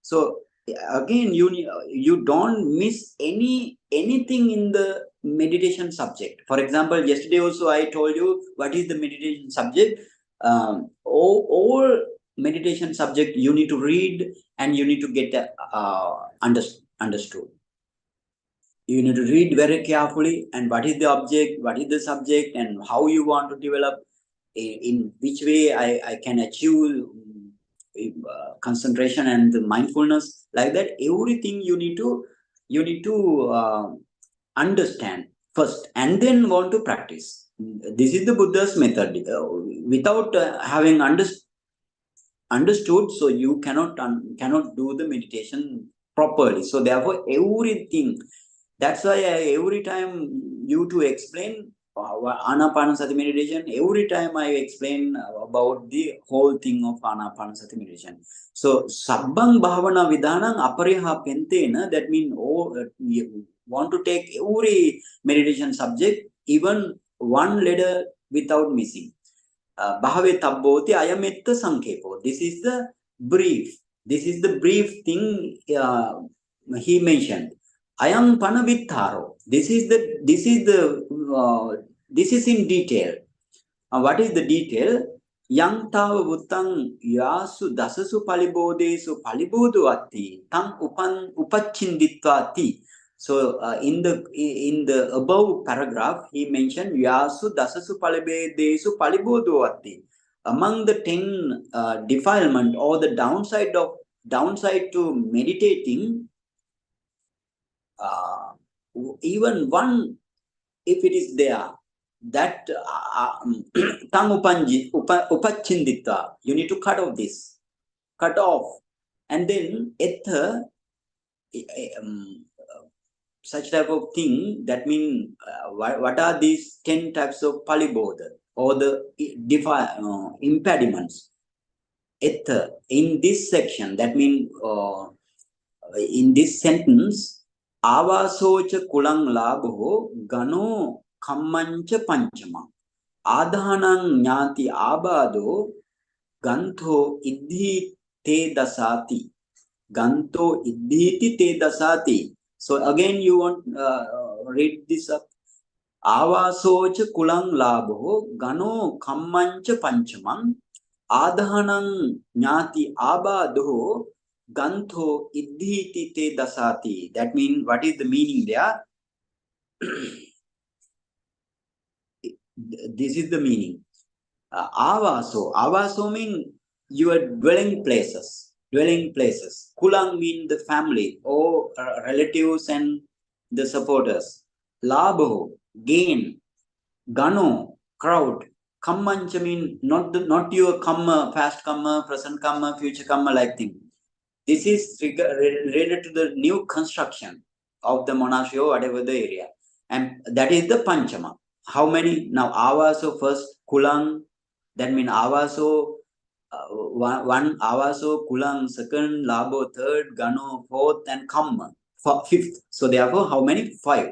So again, you don't miss anything in the meditation subject. For example, yesterday also I told you what is the meditation subject. All meditation subject you need to read and you need to get understood. You need to read very carefully, and what is the object, what is the subject, and how you want to develop, in which way I can achieve concentration and mindfulness, like that. Everything you need to understand first, and then want to practice. This is the Buddha's method. Without having understood, so you cannot do the meditation properly. So therefore, everything. That's why every time you to explain Anapanasati meditation, every time I explain about the whole thing of Anapanasati meditation. So Sabbang Bhavana Vidhanang Apariha Pentena, that means you want to take every meditation subject, even one letter without missing. Bhave tabboti ayametta sankepo. This is the brief. This is the brief thing he mentioned. Ayam panavittaro. This is in detail. What is the detail? Yang tava vuttang yasu dasasu palibodesu palibodu atti tam upachinditva atti. So in the above paragraph, he mentioned yasu dasasu palibodesu palibodu atti. Among the 10 defilement or the downside to meditating, even one, if it is there, that tang upachinditva, you need to cut off, and then ether, such type of thing. That means what are these 10 types of palibodha or the impediments? Ether in this section, that means in this sentence, avasocha kulang labho gano kammancha panchama adhanang nyati abado ganto iddhi te dasati. Ganto iddhiti te dasati. So again you want read this up. Avasocha kulang labho gano kammancha panchamam adhanang nyati abado ganto iddhiti te dasati. That means, what is the meaning there? This is the meaning. Avaso means your dwelling places. Kulang mean the family or relatives and the supporters. Labho, gain. Gano, crowd. Kammancha mean not your kamma, past kamma, present kamma, future kamma like thing. This is related to the new construction of the monastery or whatever the area. And that is the panchama. How many? Now avaso first, kulang. That means avaso, one avaso, kulang, second, labo, third, gano, fourth, and kamma, fifth. So therefore, how many? 5.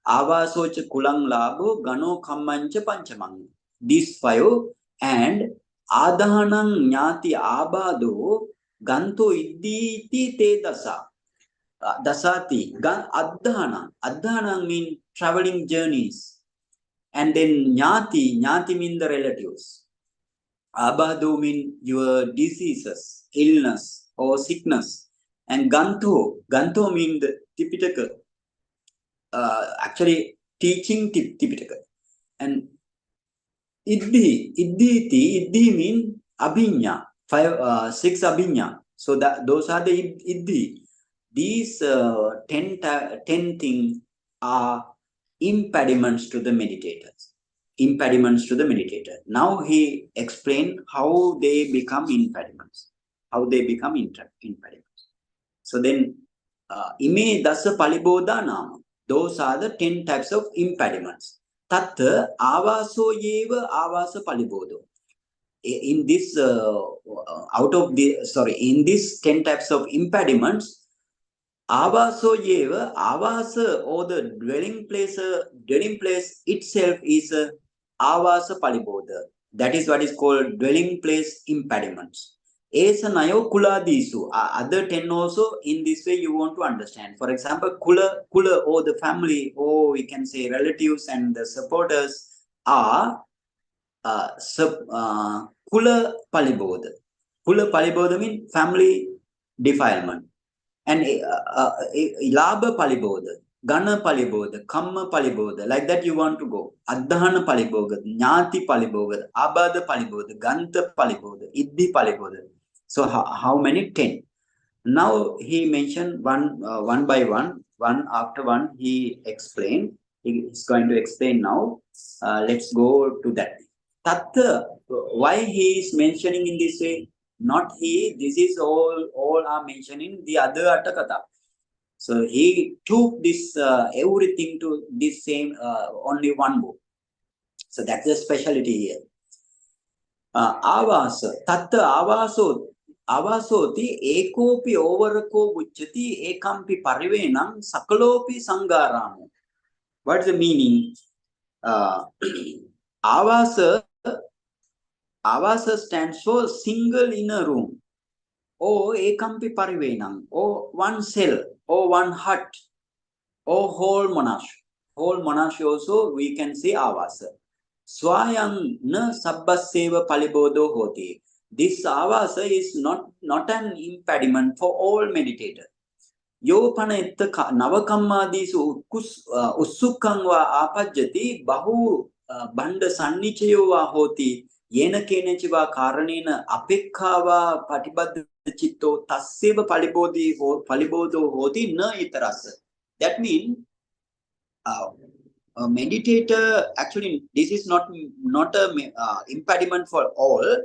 Avasocha kulang labo, gano, kammancha, panchamang. These 5. And adhanang nyati abado ganto idditi te dasa. Dasati. Adhana mean traveling journeys. And then nyati mean the relatives. Abado mean your diseases, illness or sickness. And ganto mean the Tipitaka. Actually teaching Tipitaka. And iddhi mean abhinya. 6 abhinya. So those are the iddhi. These 10 things are impediments to the meditators. Now he explained how they become impediments. So then, ime dasa palibodha nama. Those are the 10 types of impediments. Tattha avaso yeva avasa palibodho. In this, in these 10 types of impediments, avaso yeva, avasa or the dwelling place itself is avasa palibodha. That is what is called dwelling place impediments. Esa nayo kuladisu. Other 10 also in this way you want to understand. For example, kula or the family, or we can say relatives and the supporters are kula palibodha. Kula palibodha means family defilement. And labha palibodha, gana palibodha, kamma palibodha, like that you want to go. Adhana palibodha, nyati palibodha, abada palibodha, ganta palibodha, iddhi palibodha. So how many? 10. Now he mentioned one by one after one. He explained. He is going to explain now. Let's go to that. Tattva. Why he is mentioning in this way? Not he. This is all are mentioning the other Attakatha. So he took this everything to this same only one book. So that's the specialty here. Avasa. Tattva avasoti ekopi overako uchati ekampi parivenam sakalopi sangaramu. What's the meaning? Avasa Avasa stands for single inner room, or ekampi parivenam, or one cell, or one hut, or whole monastery. Whole monastery also we can say avasa. Swayam na sabbaseva Palibodha hoti. This avasa is not an impediment for all meditators. Yopana navakammadhisu ussukangva apajjati bahu banda sannichayova hoti yena kenechiva karanena apekkava patibadda chitto tasseva palibodho hoti na itarasa. That means a meditator, actually this is not a impediment for all.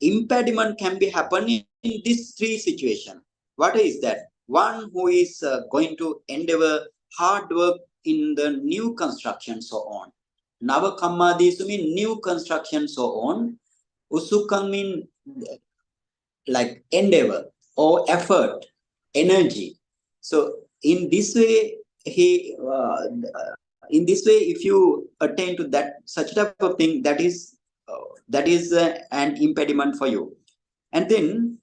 Impediment can be happening in these three situations. What is that? One who is going to endeavor hard work in the new construction, so on. Navakammadhisu mean new construction, so on. Usukang mean like endeavor or effort, energy. So in this way, if you attain to that such type of thing, that is an impediment for you. And then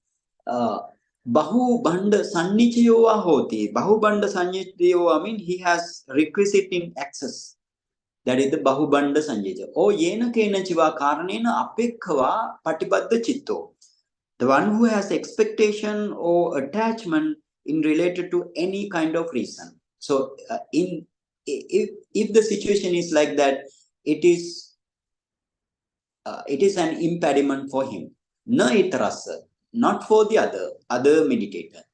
bahu banda sannichayova hoti. Bahu banda sannichayova mean he has requisite in access. That is the bahu banda sannichaya. O yena kena chiva karanena apekkava patibadda chitto. The one who has expectation or attachment in related to any kind of reason. So if the situation is like that, it is an impediment for him. Na itarasa, not for the other meditator.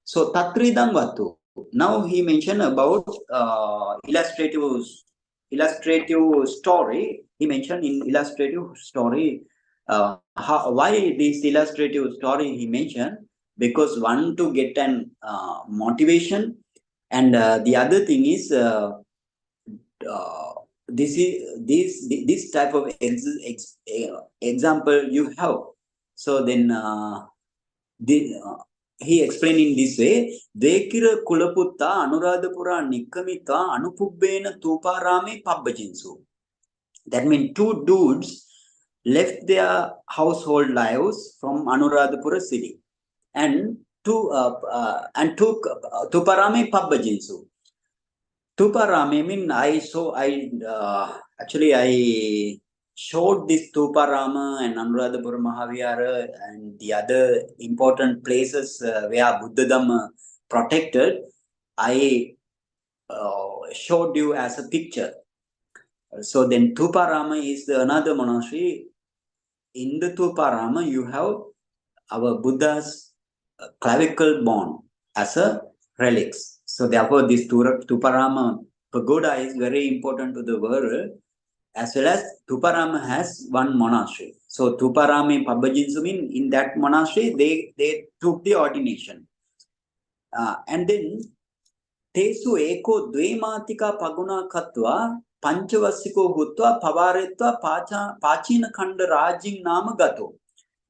So tatridam vatu. Now he mentioned about illustrative story. He mentioned in illustrative story why this illustrative story he mentioned, because one to get an motivation, and the other thing is this type of example you have. So then he explained in this way: Dekira kulaputta anuradhapura nikkamita anupubbena tuparame pabbajinsu. That means two dudes left their household lives from Anuradhapura city and took Tuparame pabbajinsu. Tuparame mean I showed this Tuparama and Anuradhapura Mahavihara and the other important places where Buddha protected. I showed you as a picture. So then Tuparama is another monastery. In the Tuparama, you have our Buddha's clavicle bone as a relics. So therefore, this Tuparama pagoda is very important to the world, as well as Tuparama has one monastery. So Tuparame Pabbajinsu mean in that monastery, they took the ordination. And then Tesu eko dvematika paguna katva panchavasiko hutva pavaretva pachina khanda rajing nama gato.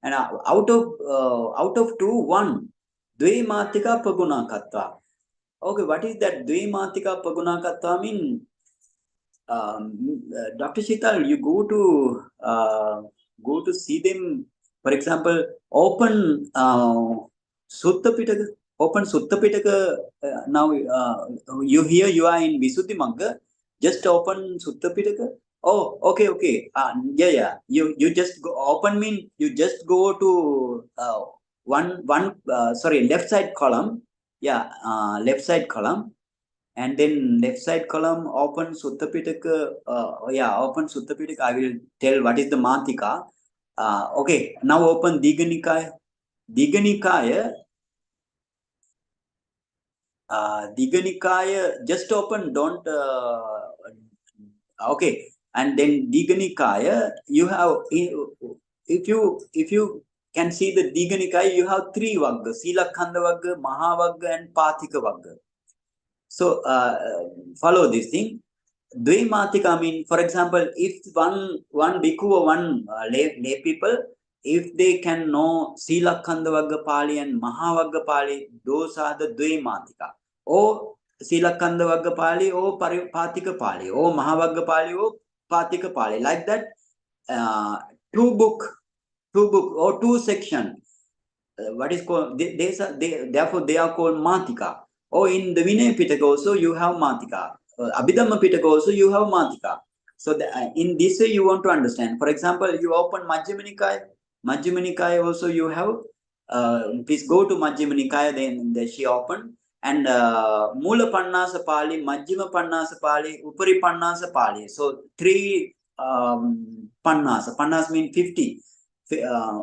And out of two, one dvematika paguna katva. Okay, what is that dvematika paguna katva mean? Dr. Sheetal, you go to see them. For example, open Sutta Pitaka. Open Sutta Pitaka. Now you hear you are in Visuddhimagga. Just open Sutta Pitaka. Oh, okay. Yeah. You just go open mean you just go to left side column. Yeah, left side column. And then left side column open Sutta Pitaka. Open Sutta Pitaka. I will tell what is the Matika. Okay, now open Diganikaya. Diganikaya, just open, don't okay. And then Diganikaya, you have, if you can see the Diganikaya, you have three Vagga: Silakhanda Vagga, Mahavagga, and Pathika Vagga. So follow this thing. Dvematika mean, for example, if one bhikkhu or one lay people, if they can know Silakhanda Vagga Pali and Mahavagga Pali, those are the Dvematika. Or Silakhanda Vagga Pali or Patika Pali, or Mahavagga Pali or Patika Pali. Like that, two book or two section. What is called? Therefore, they are called Matika. Or in the Vinaya Pitaka also you have Matika. Abhidhamma Pitaka also you have Matika. So in this way you want to understand. For example, you open Majjhima Nikaya. Majjhima Nikaya also you have. Please go to Majjhima Nikaya. Then she opened. And Mula Pannasa Pali, Majjhima Pannasa Pali, Upari Pannasa Pali. So three Pannasa. Pannas mean 50.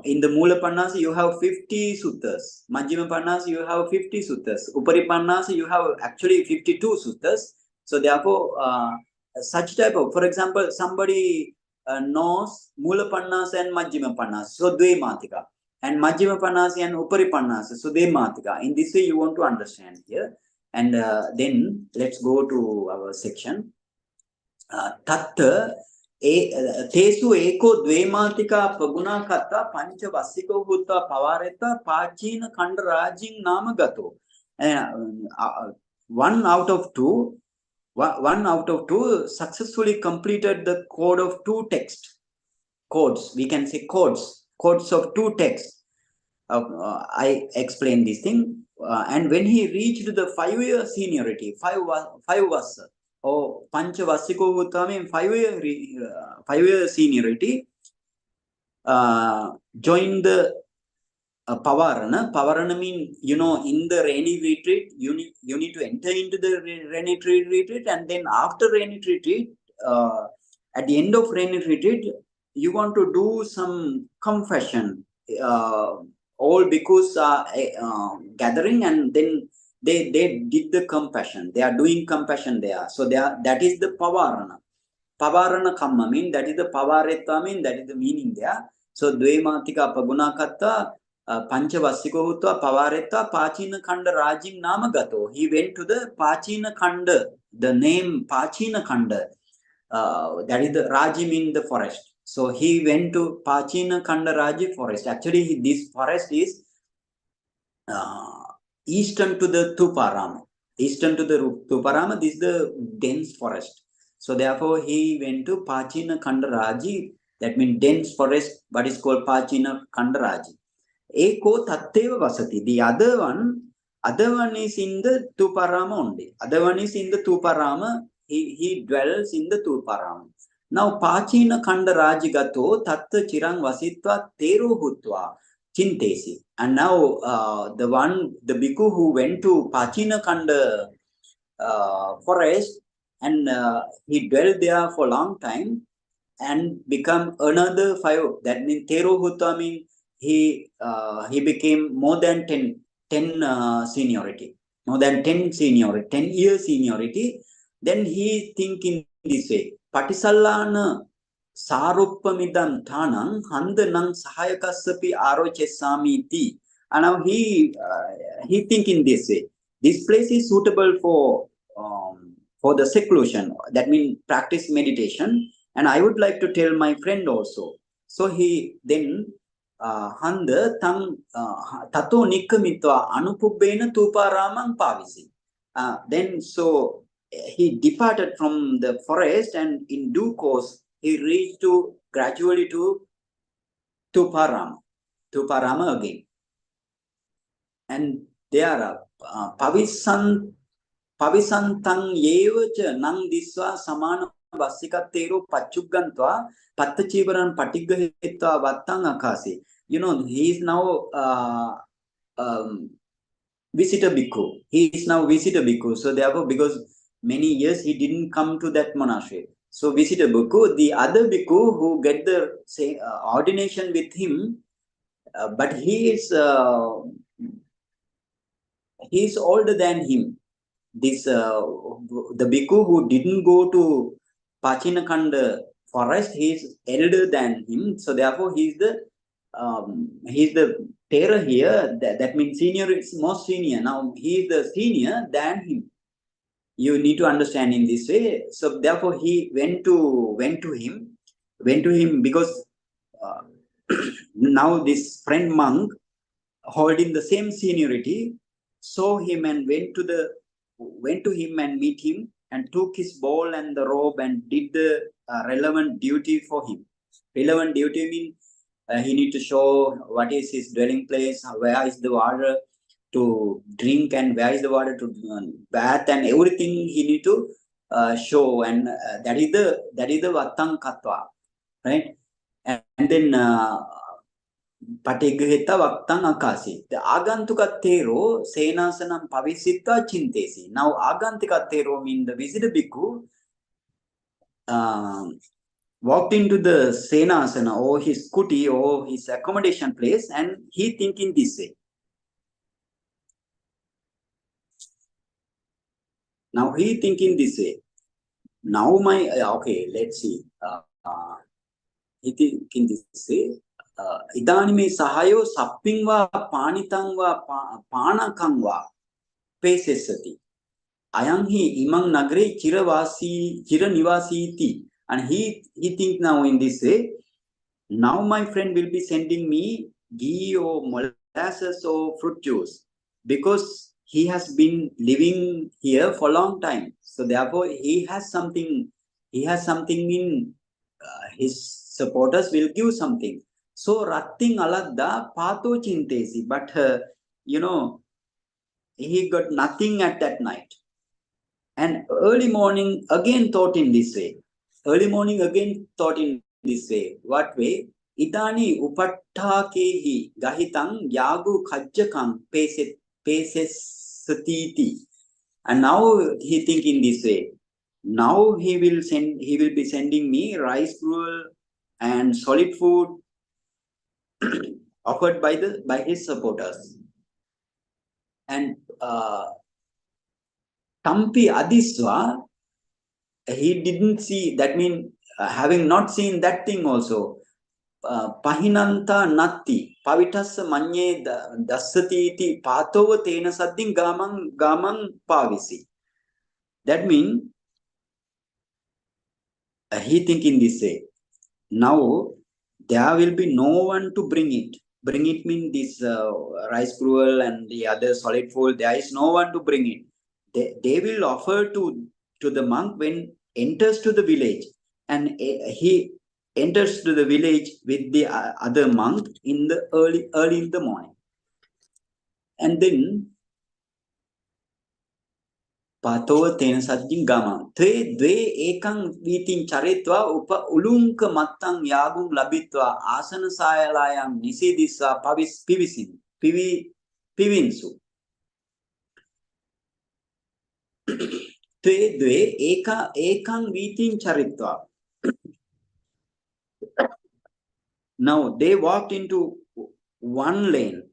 In the Mula Pannasa, you have 50 suttas. Majjhima Pannasa, you have 50 suttas. Upari Pannasa, you have actually 52 suttas. So therefore, such type of, for example, somebody knows Mula Pannasa and Majjhima Pannasa, so Dve Matika. And Majjhima Pannasa and Upari Pannasa, so Dve Matika. In this way, you want to understand here. And then let's go to our section. Tatta Tesu eko dvematika paguna kata pancha vasiko hutta pavareta pachina khanda rajing nama gato. One out of two successfully completed the code of two codes. We can say codes of two texts. I explained this thing. And when he reached the 5-year seniority, 5 vasa, or Pancha Vasiko Hutta means 5-year seniority, joined the Pavarana. Pavarana means, in the rainy retreat, you need to enter into the rainy retreat, and then after rainy retreat, at the end of rainy retreat, you want to do some confession. All bhikkhus are gathering, and then they did the compassion. They are doing compassion there. So that is the Pavarana. Pavarana Kamma mean that is the Pavaretta mean that is the meaning there. So Dvematika Pagunakatta Pancha Vasiko Hutta Pavaretta Pachina Khanda Rajing Namagato. He went to the Pachina Khanda, the name Pachina Khanda. That is the Raji mean the forest. So he went to Pachina Khanda Raji forest. Actually, this forest is eastern to the Tuparama. Eastern to the Tuparama, this is the dense forest. So therefore, he went to Pachina Khanda Raji. That means dense forest, but it's called Pachina Khanda Raji. Eko Tatteva Vasati. The other one is in the Tuparama only. Other one is in the Tuparama. He dwells in the Tuparama. Now, Pachina Khanda Raji Gato Tatta Chirang Vasitva Teru Hutva Chintesi. And now the bhikkhu who went to Pachina Khanda forest, and he dwelled there for a long time and become another 5. That means Teru Hutva means he became more than 10 seniority, more than 10 seniority, 10 years seniority. Then he think in this way, Patisallana Saruppamidam Thanang Handanang Sahayakassapi Arochesami. And now he think in this way. This place is suitable for the seclusion. That means practice meditation. And I would like to tell my friend also. So he then Handa Tang Tato Nikamitwa Anupubbena Tuparamang Pavisi. Then so he departed from the forest, and in due course he reached gradually to Tuparama again. And there are Pavisantang Yevacha Nang Diswa Samana Vasikatero Pachugantwa Pattachivaran Patigahita Vatang Akasi. He is now visitor bhikkhu. He is now visitor bhikkhu. So therefore, because many years he didn't come to that monastery. So visitor bhikkhu, the other bhikkhu who get the ordination with him, but he is older than him. This the bhikkhu who didn't go to Pachina Khanda forest, he is elder than him. So therefore, he is the Tera here. That means senior is most senior. Now he is the senior than him. You need to understand in this way. So therefore, he went to him because now this friend monk holding the same seniority saw him and went to him and meet him and took his bowl and the robe and did the relevant duty for him. Relevant duty means He need to show what is his dwelling place, where is the water to drink, and where is the water to bath, and everything he need to show, and that is the vattang katva, right? And then Patigahita vaktang akasi. The agantukatero senasanam pavisita chintesi. Now agantikatero means the visitor bhikkhu walked into the senasana or his kuti or his accommodation place, and he thinking this way. Now he thinking this way. Now my okay, let's see. He thinking this way. Idanime sahayo sappingva panitangva panakangva pesesati. Ayanghi imang nagre chiranivasiti. And he think now in this way. Now my friend will be sending me ghee or molasses or fruit juice, because he has been living here for a long time. So therefore he has something in his supporters will give something. So ratting aladda pato chintesi, but he got nothing at that night. And early morning again thought in this way. What way? Idani upattakehi gahitang yagu kajjakam pesesatiti. And now he think in this way. Now he will be sending me rice gruel and solid food offered by his supporters. And Tampi Adiswa, he didn't see, that means having not seen that thing also. Pahinanta natti pavitassa manye dassati iti patova tena saddin gamang pavisi. That means he thinking this way. Now there will be no one to bring it. Bring it means this rice gruel and the other solid food. There is no one to bring it. They will offer to the monk when enters to the village, and he enters to the village with the other monk in the early in the morning. And then Patova tena saddin gama te dve ekang vitin charitva upa ulunka mattang yagum labitva asana sayalayam nisidisa pivinsu. Te dve ekang vitin charitva. Now they walked into one lane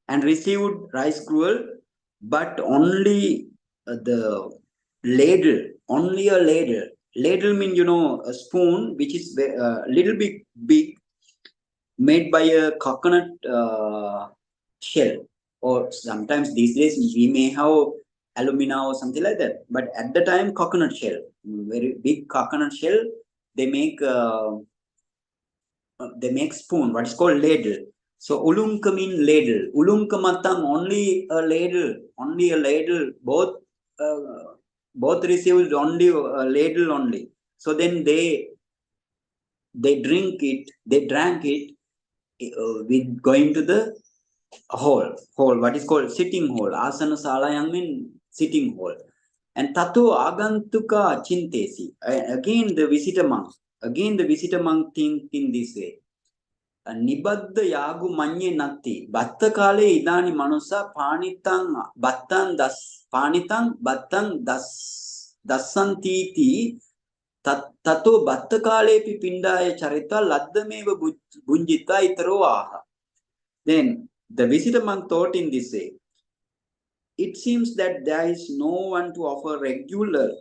and received rice gruel, but only the ladle, only a ladle. Ladle means, a spoon which is a little bit big, made by a coconut shell. Or sometimes these days we may have alumina or something like that. But at the time, coconut shell, very big coconut shell, they make spoon, what is called ladle. So ulunka means ladle. Ulunka matang, only a ladle. Both received only a ladle only. So then they drank it with going to the hall, what is called sitting hall. Asana salayam means sitting hall. And tato agantuka chintesi. Again the visitor monk think in this way. Nibadda yagu manye natti. Batta kale idani manusa panitang battan dassantiti tato batta kale pi pindaya charita laddameva bunjita itaro aha. Then the visitor monk thought in this way. It seems that there is no one to offer regular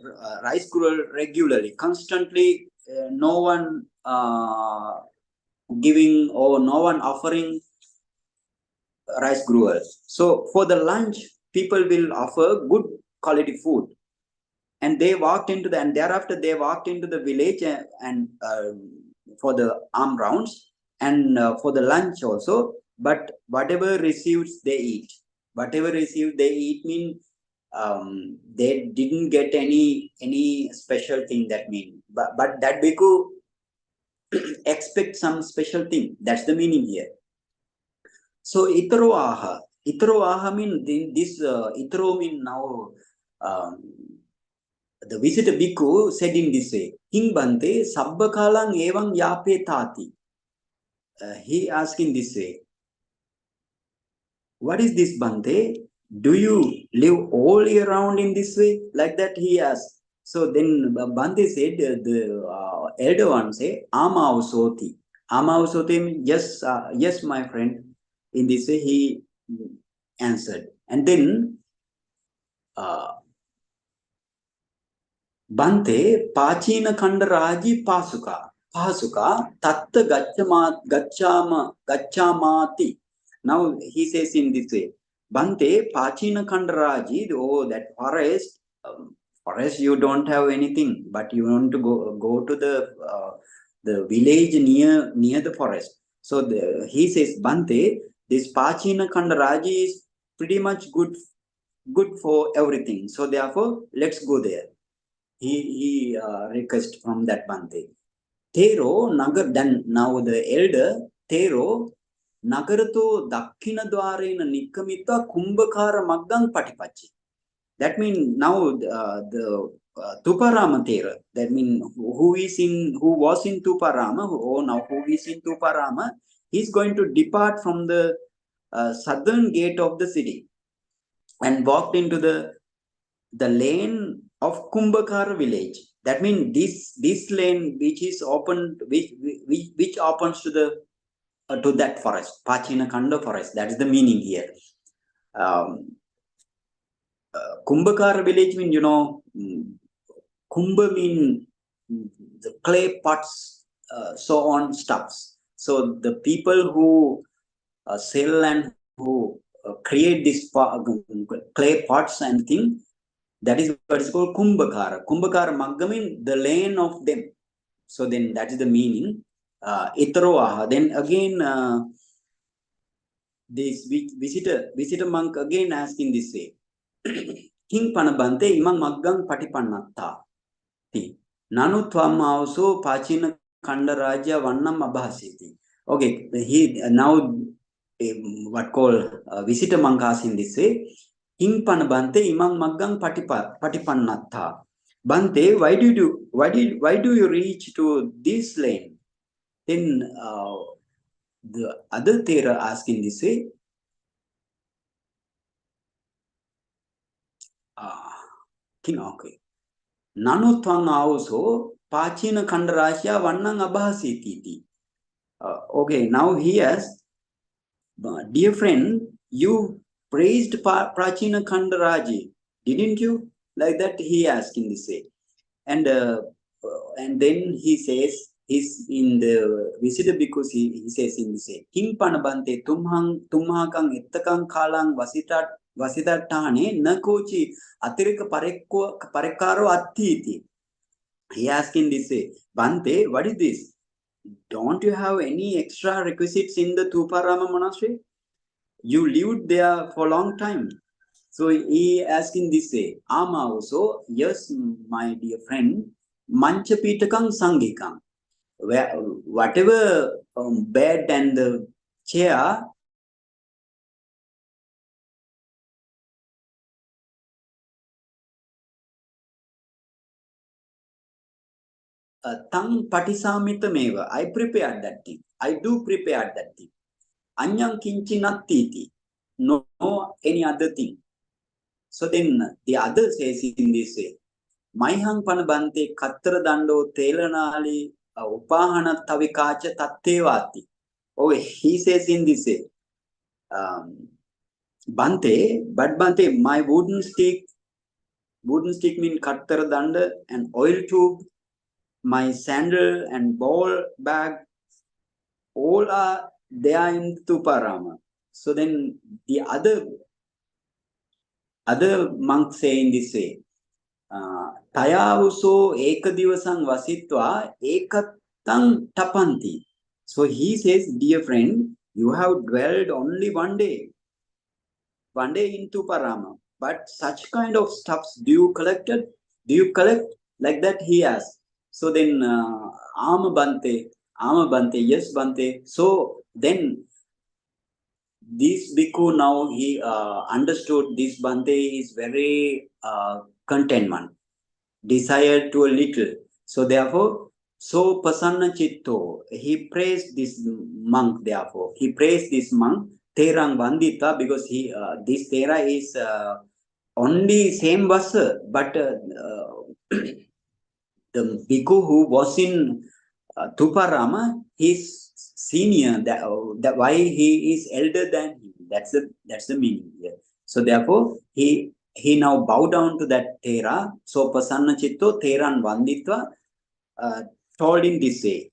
rice gruel regularly, constantly. No one giving or no one offering rice gruel. So for the lunch, people will offer good quality food. And they walked into thereafter they walked into the village and for the arm rounds and for the lunch also. But whatever received, they eat. Whatever received, they eat mean they didn't get any special thing, that mean. But that bhikkhu expect some special thing. That's the meaning here. So itaro aha. Itaro aha mean this itaro mean now the visitor bhikkhu said in this way, King Bhante sabba kalang evam yape tati. He asked in this way, what is this Bhante? Do you live all year round in this way? Like that he asked. So then Bhante said, the elder one say, Ama Usoti. Ama Usoti means yes, yes, my friend. In this way he answered. And then Bhante Pachina Kandaraji Pasuka. Pasuka Tatta Gachamati. Now he says in this way, Bhante Pachina Kandaraji, oh, that forest, forest you don't have anything, but you want to go to the village near the forest. So he says, Bhante, this Pachina Kandaraji is pretty much good for everything. So therefore, let's go there. He request from that Bhante. Tero Nagar, then now the elder Tero Nagarato Dakkina Dwarena Nikamita Kumbhakara Maggang Patipachi. That means now the Tuparama Tera, that means who was in Tuparama, who is in Tuparama, he's going to depart from the southern gate of the city and walked into the lane of Kumbhakara village. That means this lane which is open, which opens to the to that forest, Pachina Khanda forest. That is the meaning here. Kumbhakara village means, Kumbha means the clay pots, so on stuffs. So the people who sell and who create this clay pots and things, that is what is called Kumbhakara. Kumbhakara Magga means the lane of them. So then that is the meaning. Itaroaha. Then again, this visitor monk again asking this way. King Panabante imang maggang patipanatta. Nanu twam also Pachina Khanda Raja Vannam Abhasiti. Okay, he now what called visitor monk asking this way. King Panabante imang maggang patipanatta. Bhante, why do you reach to this lane? Then the other Thera asking this way. King, okay. Nanu twang also Pachina Khandarasya Vannang Abhasiti. Okay, now he has, dear friend, you praised Prachina Khandaraji, didn't you? Like that he asked in this way. And then he says, he's in the visitor because he says in this way, King Panabante tumhakang ittakang kalang vasitattane nakochi atirika parekaro attiti. He asked in this way, Bhante, what is this? Don't you have any extra requisites in the Tuparama monastery? You lived there for a long time. So he asked in this way, Ama also, yes, my dear friend, Manchapitakam Sangikam. Whatever bed and the chair, Tang Patisamithameva, I prepared that thing. I do prepare that thing. Anyam Kinchinatiti, no any other thing. So then the other says in this way, Maihang Panabante Katra Dando Telanali Upahana Tavikacha Tattevati. Oh, he says in this way, Bhante, but Bhante, my wooden stick means Katra Danda and oil tube, my sandal and ball bag, all are there in Tuparama. So then the other monks say in this way, Tayavuso ekadivasang vasitva ekatang tapanti. So he says, dear friend, you have dwelled only one day in Tuparama. But such kind of stuffs do you collect? Like that he asked. So then Ama Bhante, Ama Bhante, yes Bhante. So then this bhikkhu now he understood this Bhante is very contentment, desire to a little. So therefore, so Pasanna Chitto, he praised this monk, therefore. He praised this monk, Terang Vandita, because he this Tera is only same vasa, but the bhikkhu who was in Tuparama, he's senior. That why he is elder than him. That's the meaning here. So therefore, he now bow down to that Tera. So Pasanna Chitto Teran Vanditva told in this way.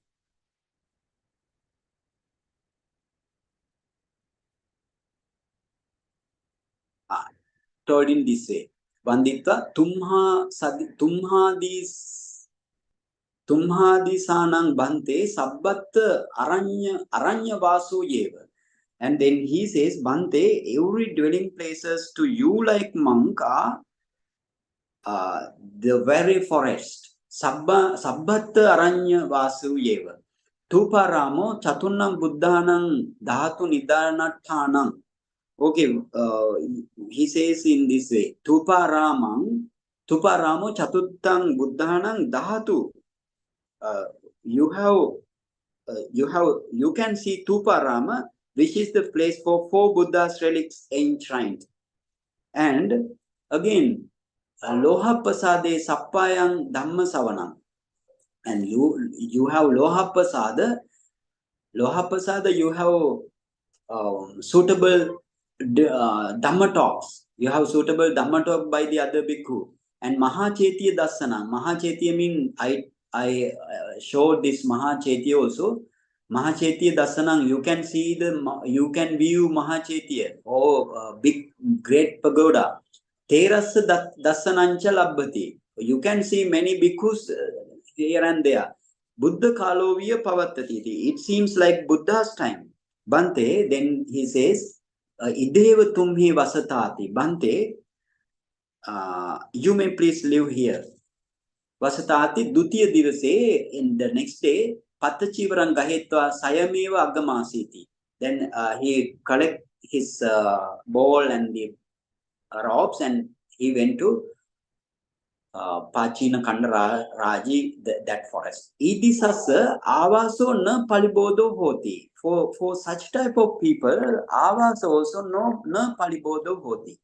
Told in this way. Vanditva Tumhadi sanang bhante sabbat aranya vasu yeva. And then he says, Bhante, every dwelling places to you like monk are the very forest. Sabbat aranya vasu yeva. Tuparamo chatunam buddhanam dhatu nidanathanam. Okay, he says in this way, Tuparamo chatuttam buddhanam dhatu. You can see Tuparama, which is the place for 4 Buddha's relics enshrined. And again, Lohapasade Sappayang Dhamma Savanam. And you have Lohapasada. Lohapasada, you have suitable Dhamma talks. You have suitable Dhamma talk by the other bhikkhu. And Mahachetya Dasana. Mahachetya means I showed this Mahachetya also. Mahachetya Dasanang, you can view Mahachetya, big, great pagoda. Terasa Dasanancha Labbhati. You can see many bhikkhus here and there. Buddha Kaloviya Pavattati. It seems like Buddha's time. Bhante, then he says, Ideva Tumhi Vasatati. Bhante, you may please live here. Vasatati Dutiya Divase, in the next day, Patachivaran Gahetva Sayameva Agamasiti. Then he collect his bowl and the robes and he went to Pachina Khanda Raji, that forest. Idisasa Avaso na Palibodha hoti. For such type of people, Avasa also no Palibodha hoti.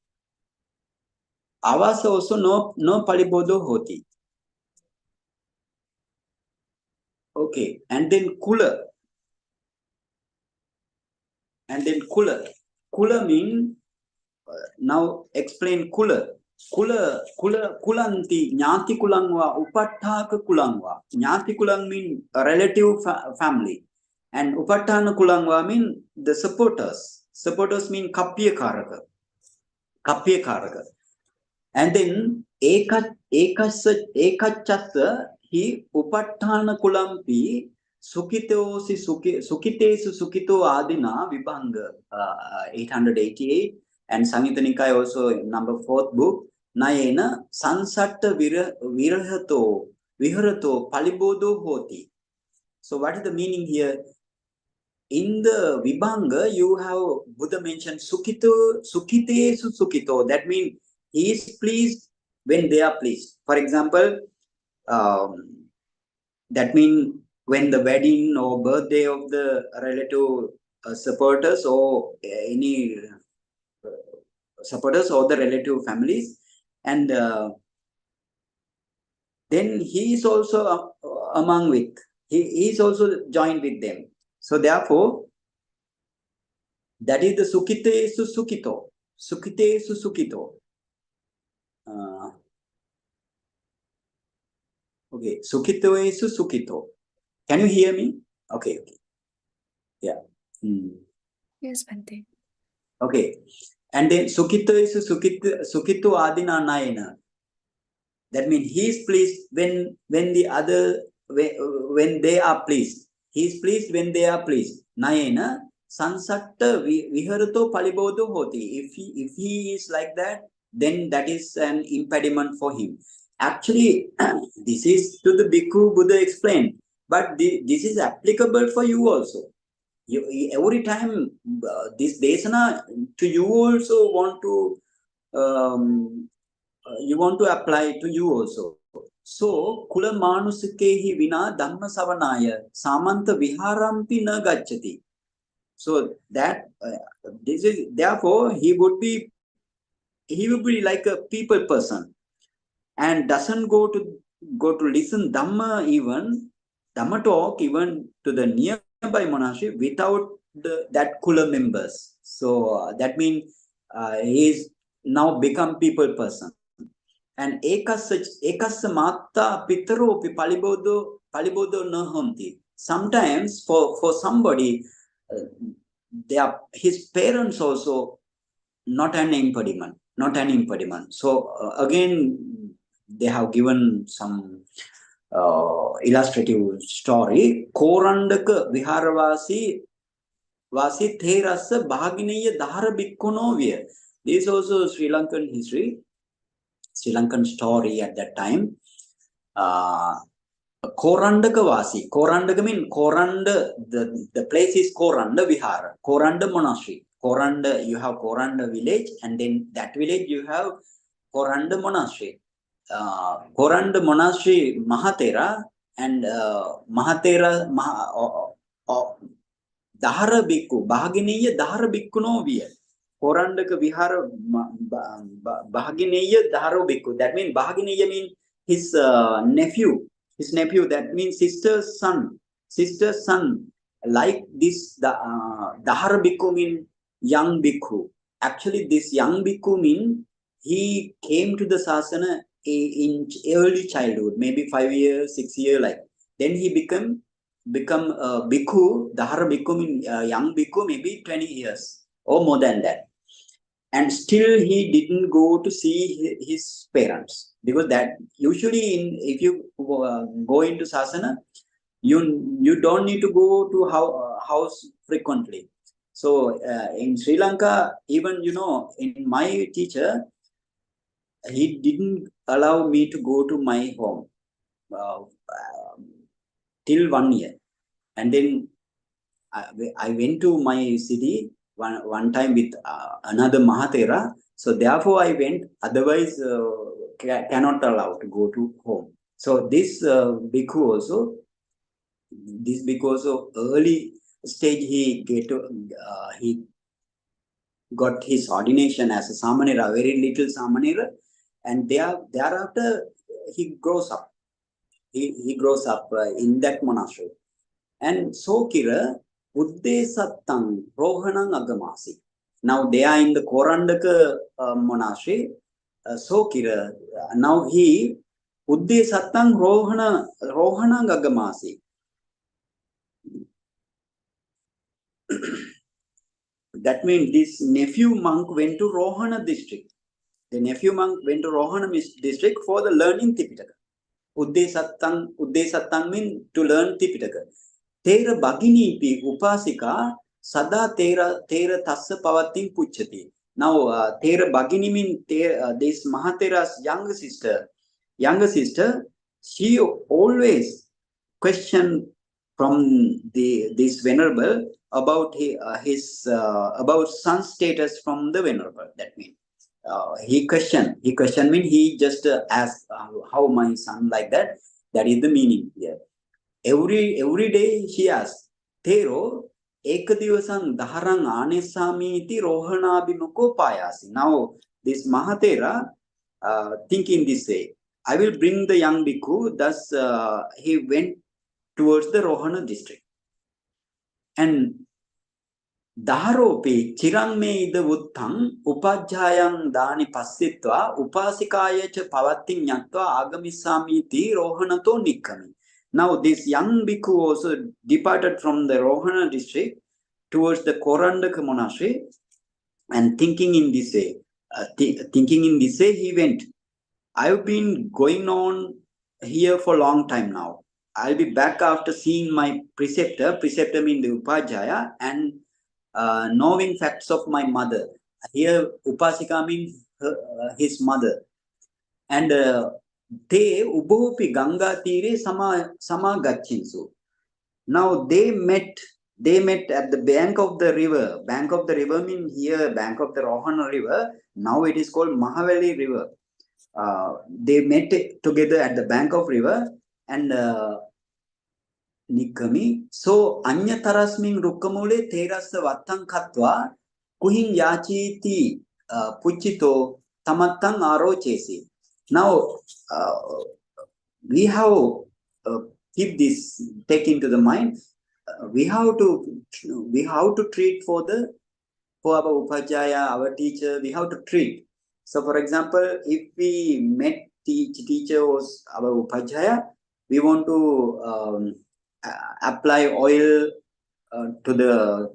Avasa also no Palibodha hoti. Okay, and then Kula. Kula mean, now explain Kula. Kulanti, Nyati Kulangwa, Upattaka Kulangwa. Nyati Kulang mean a relative family. And Upattana Kulangwa mean the supporters. Supporters mean Kapya Karaka. And then Ekachasa, he Upattana Kulampi, Sukitesu Sukito Adina Vibhanga, 888. And Samyutta Nikaya also number 4th book. Nayena Sansatta Virahato Palibodha hoti. So what is the meaning here? In the Vibhanga, you have Buddha mentioned Sukitesu Sukito. That means he is pleased when they are pleased. For example, that means when the wedding or birthday of the relative supporters or any supporters or the relative families, and then he is also among with, he is also joined with them. So therefore, that is the Sukitesu Sukito. Okay, Sukitesu Sukito. Can you hear me? Okay. Yeah. Yes, Bhante. Okay. And then Sukitesu Sukito Adina Nayana. That means he is pleased when they are pleased. He is pleased when they are pleased. Nayena Sansatta Viharato Palibodha hoti. If he is like that, then that is an impediment for him. Actually, this is to the bhikkhu Buddha explained. But this is applicable for you also. Every time this desana to you also want to you want to apply to you also. So kula manusikehi vina dhamma savanaya samanta viharampi na gacchati. So that this is therefore he would be like a people person and doesn't go to listen dhamma talk even to the nearby monastery without that kula members. So that means he is now become people person. And ekassa matta pitaropi palibodha na honti. Sometimes for somebody, his parents also not an impediment. So again, they have given some illustrative story. Korandaka viharavasi vasi therasa bhagineya dahara bhikkhunovya. This is also Sri Lankan history, Sri Lankan story at that time. Korandaka vasi. Korandaka means Koranda, the place is Koranda Vihara, Koranda monastery. Koranda, you have Koranda village, and then that village you have Koranda monastery. Koranda monastery Mahatera and Mahatera Dahara Bhikkhu, Bhagineya Dahara Bhikkhuno Viya. Korandaka Vihara Bhagineya Dahara Bhikkhu. That means Bhagineya means his nephew. His nephew, that means sister's son. Like this, the Dahara Bhikkhu means young Bhikkhu. Actually, this young Bhikkhu means he came to the Sasana in early childhood, maybe 5 years, 6 years, like. Then he become Bhikkhu. Dahara Bhikkhu means young Bhikkhu, maybe 20 years or more than that. And still he didn't go to see his parents, because that usually if you go into Sasana, you don't need to go to house frequently. So in Sri Lanka, even in my teacher, he didn't allow me to go to my home till 1 year, and then I went to my city one time with another Mahatera. So therefore I went. Otherwise, cannot allow to go to home. So this bhikkhu also, early stage he got his ordination as a samanera, very little samanera, and thereafter he grows up. He grows up in that monastery. And so Kira Uddesatang Rohanang Agamasi. Now they are in the Korandaka monastery. So Kira, now he Uddesatang Rohanang Agamasi. That means this nephew monk went to Rohana district. The nephew monk went to Rohana district for the learning Tipitaka. Uddesatang means to learn Tipitaka. Tera Bhaginipi Upasika Sada Tera Tassa Pavatin Puchati. Now Tera Bhagini means this Mahatera's younger sister, she always questioned from this venerable about his about son status from the venerable. That means he questioned means he just asked how my son like that. That is the meaning here. Every day she asks, Tero ekadivasan daharang anesamiti rohanabhimuko payasi. Now this Mahatera thinking this way, I will bring the young bhikkhu. Thus he went towards the Rohana district. And Daharopi chirang me ida vuttang upajjayang dani passitva upasikaya cha pavatting nyatva agamisamiti rohanato nikkami. Now this young bhikkhu also departed from the Rohana district towards the Korandaka monastery, and thinking in this way, he went. I've been going on here for a long time now. I'll be back after seeing my preceptor. Preceptor means the Upajjaya, and knowing facts of my mother. Here Upasika means his mother. And te ubopi ganga tire sama gachinsu. Now they met at the bank of the river. Bank of the river means here, bank of the Rohana river. Now it is called Mahavali river. They met together at the bank of river and Nikami. So Anya Tarasming Rukamule Terasa Vatang Katwa Kuhin Yachiti Puchito Tamatang Aro Chesi. Now we have keep this take into the mind. We have to treat for our upajjhaya, our teacher. We have to treat. So, for example, if we met teacher was our upajjhaya, we want to apply oil to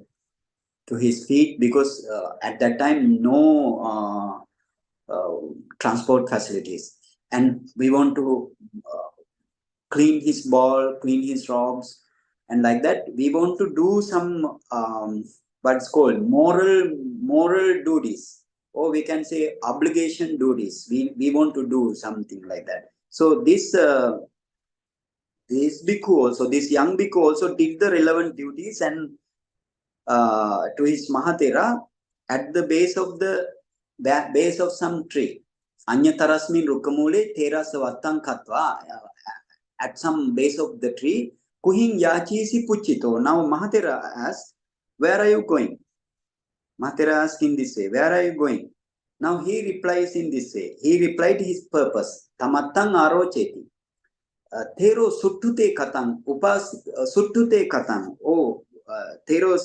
his feet because at that time no transport facilities, and we want to clean his ball, clean his robes, and like that we want to do some what's called moral duties, or we can say obligation duties. We want to do something like that. So this bhikkhu also, this young bhikkhu also did the relevant duties and to his Mahatera at the base of some tree. Anyatarasmin rukamule terasa vattang katva, at some base of the tree. Kuhin yachisi puchito. Now Mahatera asks, where are you going? Mahatera asks in this way, where are you going? Now he replies in this way. He replied his purpose. Tamattang arocheti. Thero suttute katang. Suttute katang. Oh, Thero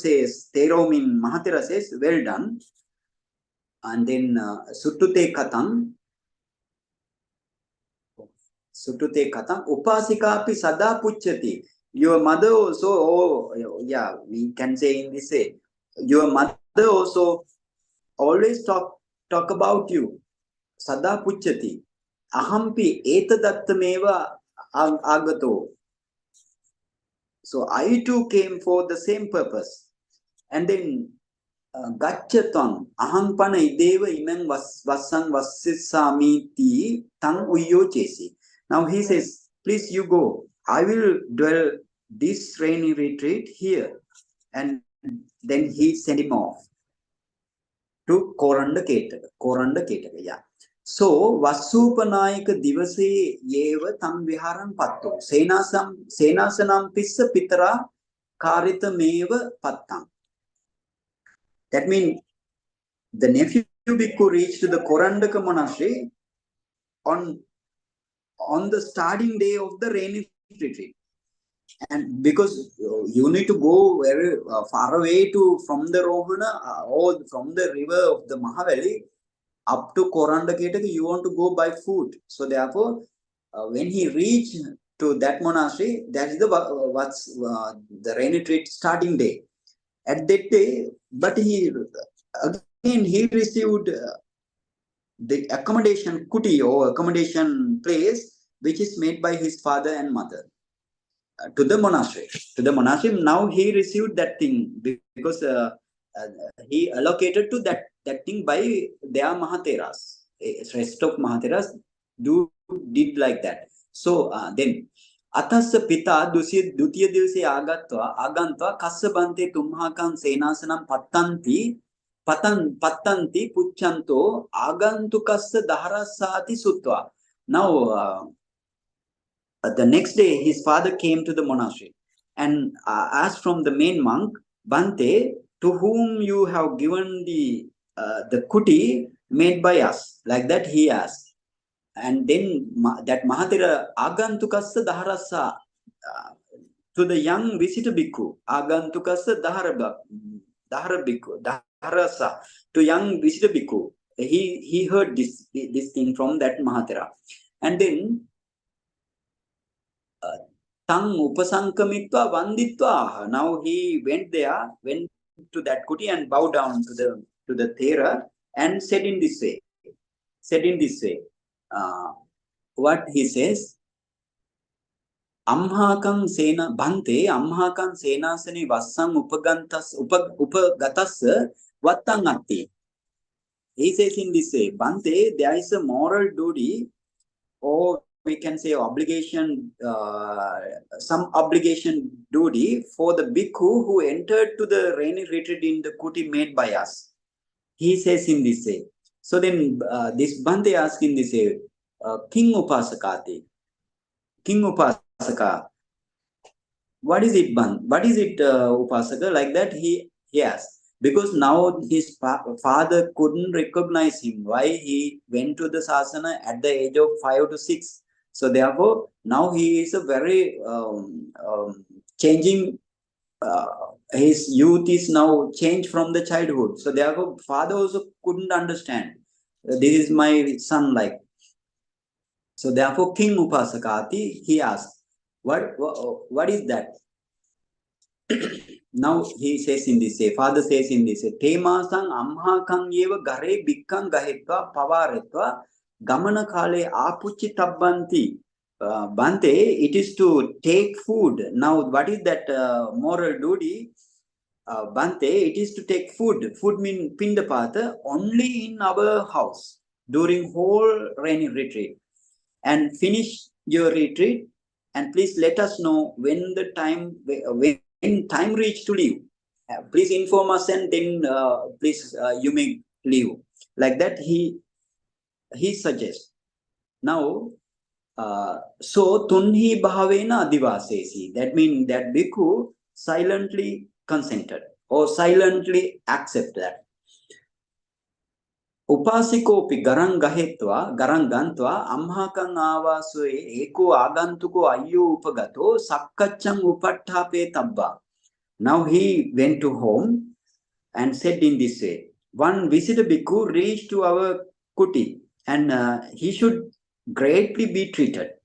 means Mahatera says, well done. And then suttute katang. Suttute katang. Upasika api sada puchati. Your mother also, yeah, we can say in this way, your mother also always talk about you. Sada puchati. Ahampi etadatthameva agato. So I too came for the same purpose. And then Gacchatam ahampana ideva imang vassang vassisami tang uyo chesi. Now he says, please you go. I will dwell this rainy retreat here. And then he sent him off to Koranda Ketaka. Yeah. So Vasupanayika Divase Yeva Tam Viharam Patto. Senasanam Pissa Pitara Karita Meva Pattam. That means the nephew bhikkhu reached the Korandaka monastery on the starting day of the rainy retreat. And because you need to go very far away from the Rohana or from the river of the Mahavali up to Korandaketaka, you want to go by foot. So therefore, when he reached to that monastery, that is the rainy retreat starting day. At that day, but he received the accommodation kuti or accommodation place which is made by his father and mother to the monastery. Now he received that thing because he allocated to that thing by their Mahateras. Rest of Mahateras did like that. So then Athassa pita dutiya divase agantva kassa bante tumhakan senasanam pattanti pucchanto agantukassa daharasati sutva. Now the next day his father came to the monastery and asked from the main monk, Bhante, to whom you have given the kuti made by us. Like that he asked. And then that Mahatera agantukassa daharasa to the young visitor bhikkhu, agantukassa daharasa to young visitor bhikkhu. He heard this thing from that Mahatera. And then tang upasankamitva vanditva. Now he went to that kuti and bowed down to the Thera and said in this way. What he says, Amhakam Sena Bhante, Amhakam Senasani Vassam Upagatas Vattangati. He says in this way, Bhante, there is a moral duty, or we can say obligation, some obligation duty for the bhikkhu who entered to the rainy retreat in the kuti made by us. He says in this way. So then this Bhante asks in this way, King Upasakati, King Upasaka, what is it, What is it, Upasaka? Like that he asked. Because now his father couldn't recognize him. Why? He went to the sasana at the age of 5 to 6. So therefore, now he is a very changing. His youth is now changed from the childhood. So therefore, father also couldn't understand. This is my son, like. So therefore, King Upasakati, he asked, what is that? Now he says in this way, father says in this way, Temasang amhakang yeva gare bikkang gahetva pavaretva gamana kale apuchi tabbanti. Bhante, it is to take food. Now, what is that moral duty? Bhante, it is to take food. Food means pindapata only in our house during whole rainy retreat. And finish your retreat, and please let us know when the time reach to leave. Please inform us, and then please you may leave. Like that he suggests. Now, so tunhi bhavena adivasesi. That means that bhikkhu silently consented or silently accept that. Upasikopi garang gahetva, garang gantva, amhakang avasue, eko agantuko ayyo upagato, sakkachang upatthape tabba. Now he went to home and said in this way, one visitor bhikkhu reached to our kuti, and he should greatly be treated.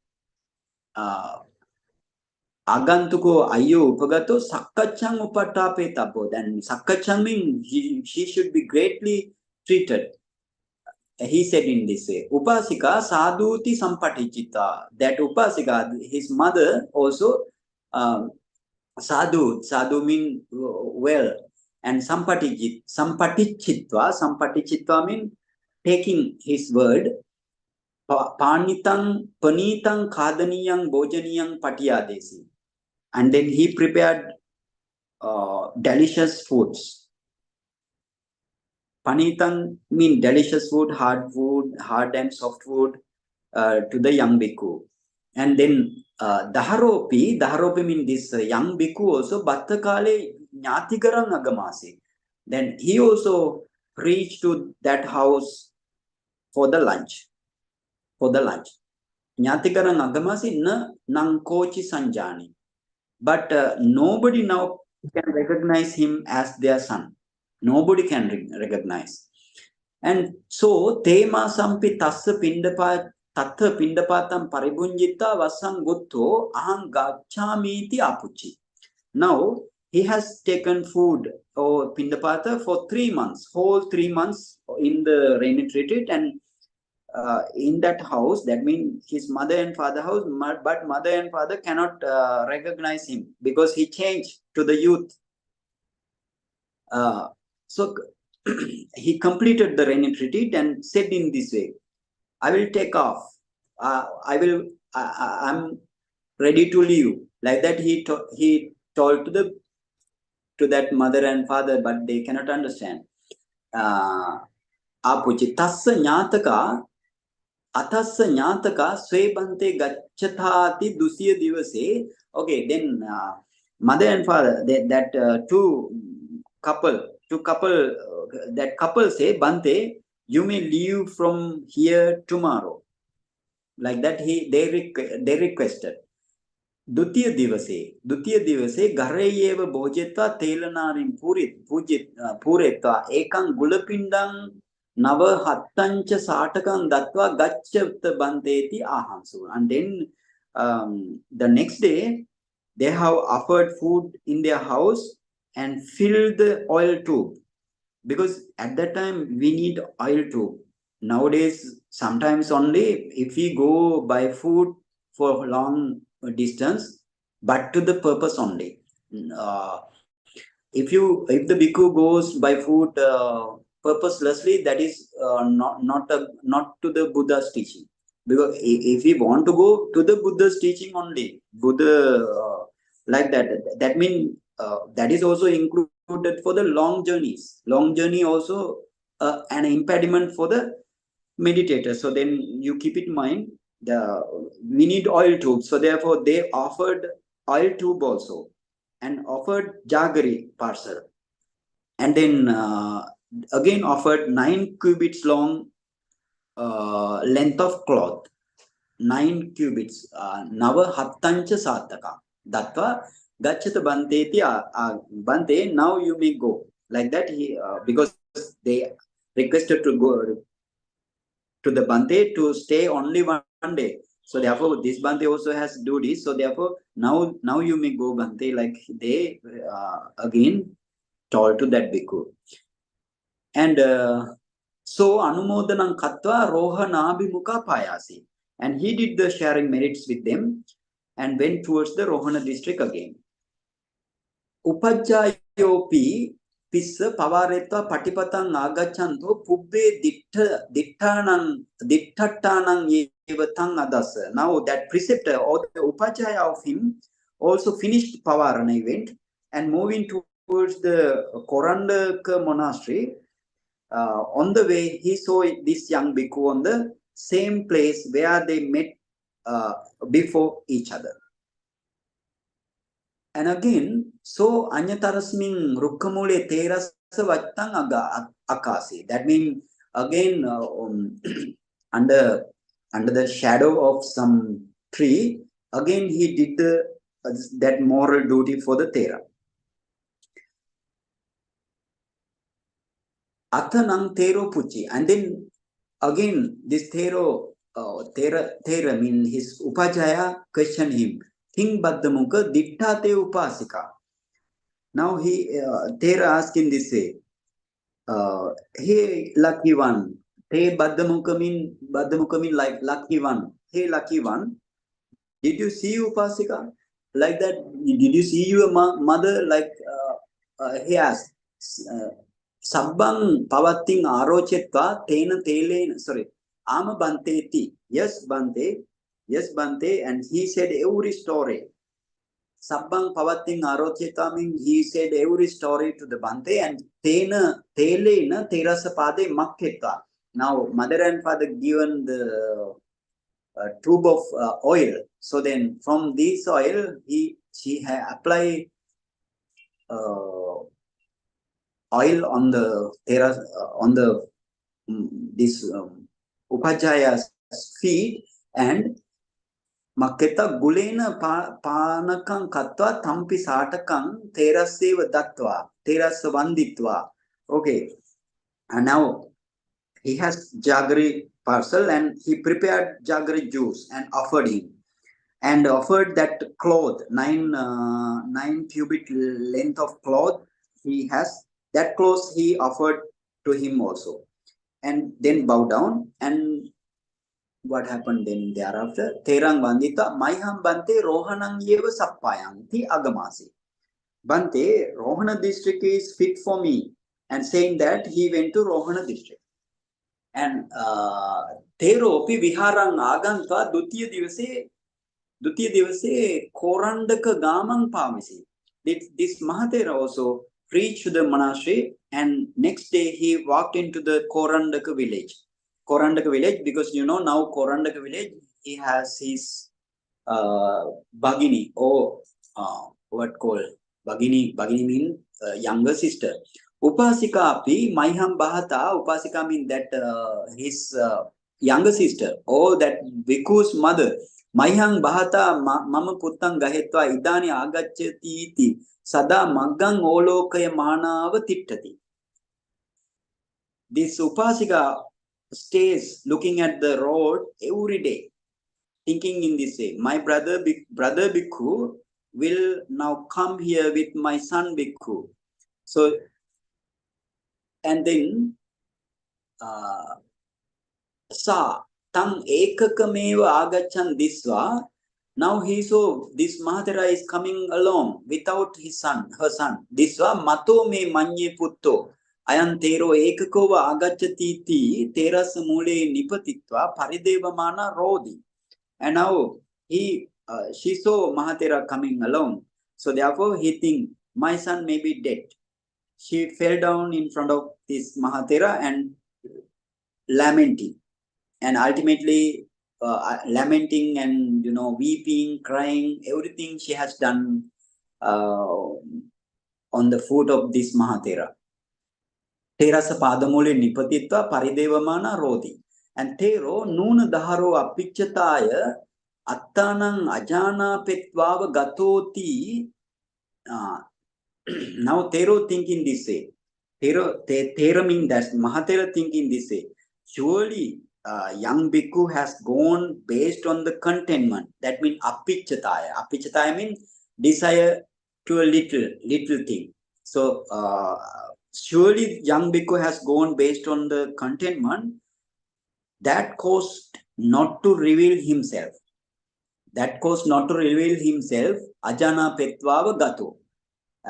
Agantuko ayyo upagato, sakkachang upatthape tabbo. Then sakkachang means she should be greatly treated. He said in this way, Upasika sadhuti sampatichita. That Upasika, his mother also, sadhu mean well, and sampatichitva mean taking his word. Panitang kadaniyang bojaniyang patiyadesi. And then he prepared delicious foods. Panitang mean delicious food, hard and soft food to the young bhikkhu. And then Daharopi mean this young bhikkhu also, Bhattakale Nyatigarang Agamasi. Then he also reached to that house for the lunch. Nyatigarang Agamasi na Nankochi Sanjani. But nobody now can recognize him as their son. Nobody can recognize. And so, Tema Sampi Tassa Tattha Pindapatam Paribunjita Vasam Gutto Aham Gachamiti Apuchi. Now, he has taken food or Pindapata for 3 months, whole 3 months in the rainy retreat, and in that house, that means his mother and father house, but mother and father cannot recognize him because he changed to the youth. So he completed the rainy retreat and said in this way, I will take off. I'm ready to leave. Like that he told to that mother and father, but they cannot understand. Apuchi tassa nyataka atassa nyataka swebante gacchati dusya divase. Okay, then mother and father, that that couple say, Bhante, you may leave from here tomorrow. Like that they requested. Dutiya divase garayeva bhojetva telanarim puretva ekang gulapindang nava hattancha satakam datva gacchatta bhanteti ahamsu. And then the next day they have offered food in their house and filled the oil tube, because at that time we need oil tube. Nowadays, sometimes only if we go buy food for long distance, but to the purpose only. If the bhikkhu goes by food purposelessly, that is not to the Buddha's teaching. Because if we want to go to the Buddha's teaching only, Buddha like that, that means that is also included for the long journeys. Long journey also an impediment for the meditator. So then you keep it in mind, we need oil tubes. So therefore they offered oil tube also and offered jaggery parcel. And then again offered 9 cubits long length of cloth. 9 cubits. Nava hattancha sataka. Datva gachata banteti bante. Now you may go. Like that, because they requested to go to the Bante to stay only one day. So therefore, this Bante also has to do this. So therefore, now you may go Bante. Like they again told to that bhikkhu. And so Anumodanam Katva Roha Nabhimuka Payasi. And he did the sharing merits with them and went towards the Rohana district again. Upajjayopi Pissa Pavaretva Patipatang Agachanto Pubbe Dittattanang Yevatang Adasa. Now that preceptor or the Upajjaya of him also finished Pavarana event and moving towards the Korandaka monastery. On the way, he saw this young bhikkhu on the same place where they met before each other. And again, so Anyatarasmin Rukkamule Terasa Vattang Akasi. That means again under the shadow of some tree, again he did that moral duty for the Thera. Athanang Thero Puchi. And then again this Thera means his Upajjaya questioned him. Think Baddhamuka Dittate Upasika. Now Thera asked in this way, hey lucky one, hey Baddhamuka mean like lucky one. Hey lucky one, did you see Upasika? Like that, did you see your mother? Like he asked, Sabbang Pavatting Arochetva Tena Tele, sorry, Ama Banteti. Yes, Bante. Yes, Bante. And he said every story. Sabbang Pavatting Arocheta means he said every story to the Bante and Tena Telena Terasapade Makketa. Now, mother and father given the tube of oil. So then from this oil, she had applied oil on the this Upajjaya's feet and Maketa Gulena Panakang Katva Tampi Satakang Teraseva Datva Terasa Vanditva. Okay, and now he has jaggery parcel and he prepared jaggery juice and offered him. And offered that cloth, 9 cubit length of cloth he has. That cloth he offered to him also. And then bow down. And what happened then thereafter? Terang Vandita, Maiham Bante Rohanang Yeva Sappayang Ti Agamasi. Bante, Rohana district is fit for me. And saying that, he went to Rohana district. And Teropi Viharang Agantva Dutiya Divase Korandaka Gamang Pamisi. This Mahatera also reached the monastery and next day he walked into the Korandaka village. Korandaka village, because you know now Korandaka village, he has his Bhagini or what called Bhagini means younger sister. Upasika api Maiham Bahata, Upasika means that his younger sister or that Bhikkhu's mother. Maihang Bahata Mama Puttang Gahetva Idani Agachati iti Sada Maggang Olokaya Manava Tittati. This Upasika stays looking at the road every day, thinking in this way, my brother Bhikkhu will now come here with my son Bhikkhu. So, and then Sa Tang Ekakameva Agachan Diswa. Now he saw this Mahatera is coming along without her son. Diswa Mato me Manye Putto. Ayan tero ekakova agacchati ti teras mule nipatitva paridevamana rodi. And now she saw Mahatera coming along. So therefore he think, my son may be dead. She fell down in front of this Mahatera and lamenting. And ultimately lamenting and weeping, crying, everything she has done on the foot of this Mahatera. Terasa padamule nipatitva paridevamana rodi. And Tero nuna daharo apichataya attanang ajana petvava gatoti. Now Tero thinking this way. Tero means that Mahatera thinking this way. Surely young bhikkhu has gone based on the contentment. That means apichataya. Apichataya means desire to a little thing. So surely young bhikkhu has gone based on the contentment that caused not to reveal himself. That caused not to reveal himself. Ajana petvava gato.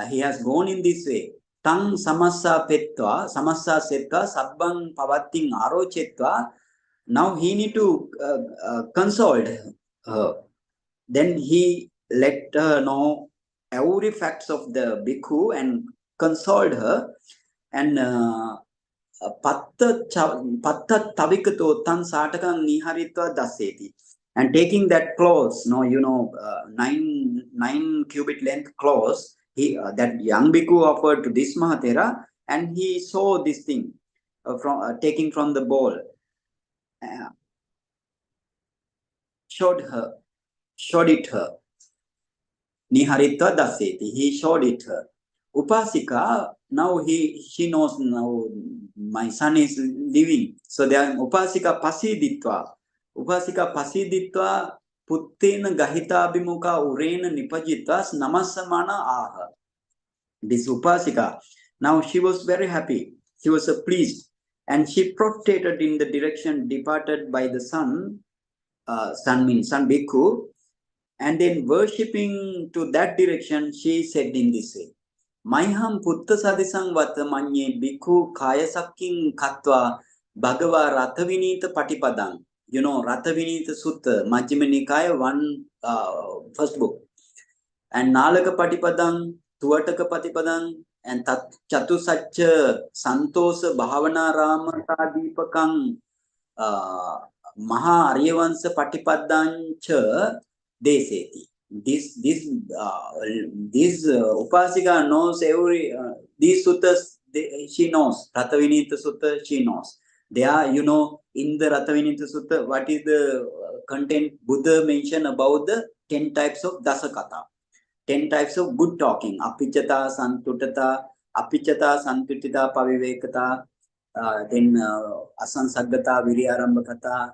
He has gone in this way. Tang samassa petva, samassa setva, sabbang pavatting arochetva. Now he need to consult her. Then he let her know every facts of the bhikkhu and consult her. And patta tavikato tan satakang niharitva daseti. And taking that clothes, 9 cubit length clothes, that young bhikkhu offered to this Mahatera, and he saw this thing taking from the bowl, showed it her. Niharitva daseti. He showed it her. Upasika, now she knows now my son is living. So there Upasika pasiditva. Upasika pasiditva puttena gahita bimuka urena nipajitva namasamana aha. This Upasika, now she was very happy. She was pleased. And she prostrated in the direction departed by the son. Son means son bhikkhu. And then worshipping to that direction, she said in this way. Maiham putta sadisang vatamanye bhikkhu kayasakking katva bhagava rathavinita patipadang. Rathavinita sutta, Majjhima Nikaya 1, first book. And Nalaka patipadang, Tuvataka patipadang, and Chatusaccha Santosa Bhavana Ramata Dipakang Maha Aryavansa Patipadancha Deseti. This Upasika knows every these suttas. She knows Rathavinita Sutta. She knows. They are, in the Rathavinita Sutta, what is the content? Buddha mentioned about the 10 types of dasakata, 10 types of good talking. Apichata, santutata, santutita, pavivekata, then asansagata, viryarambakata,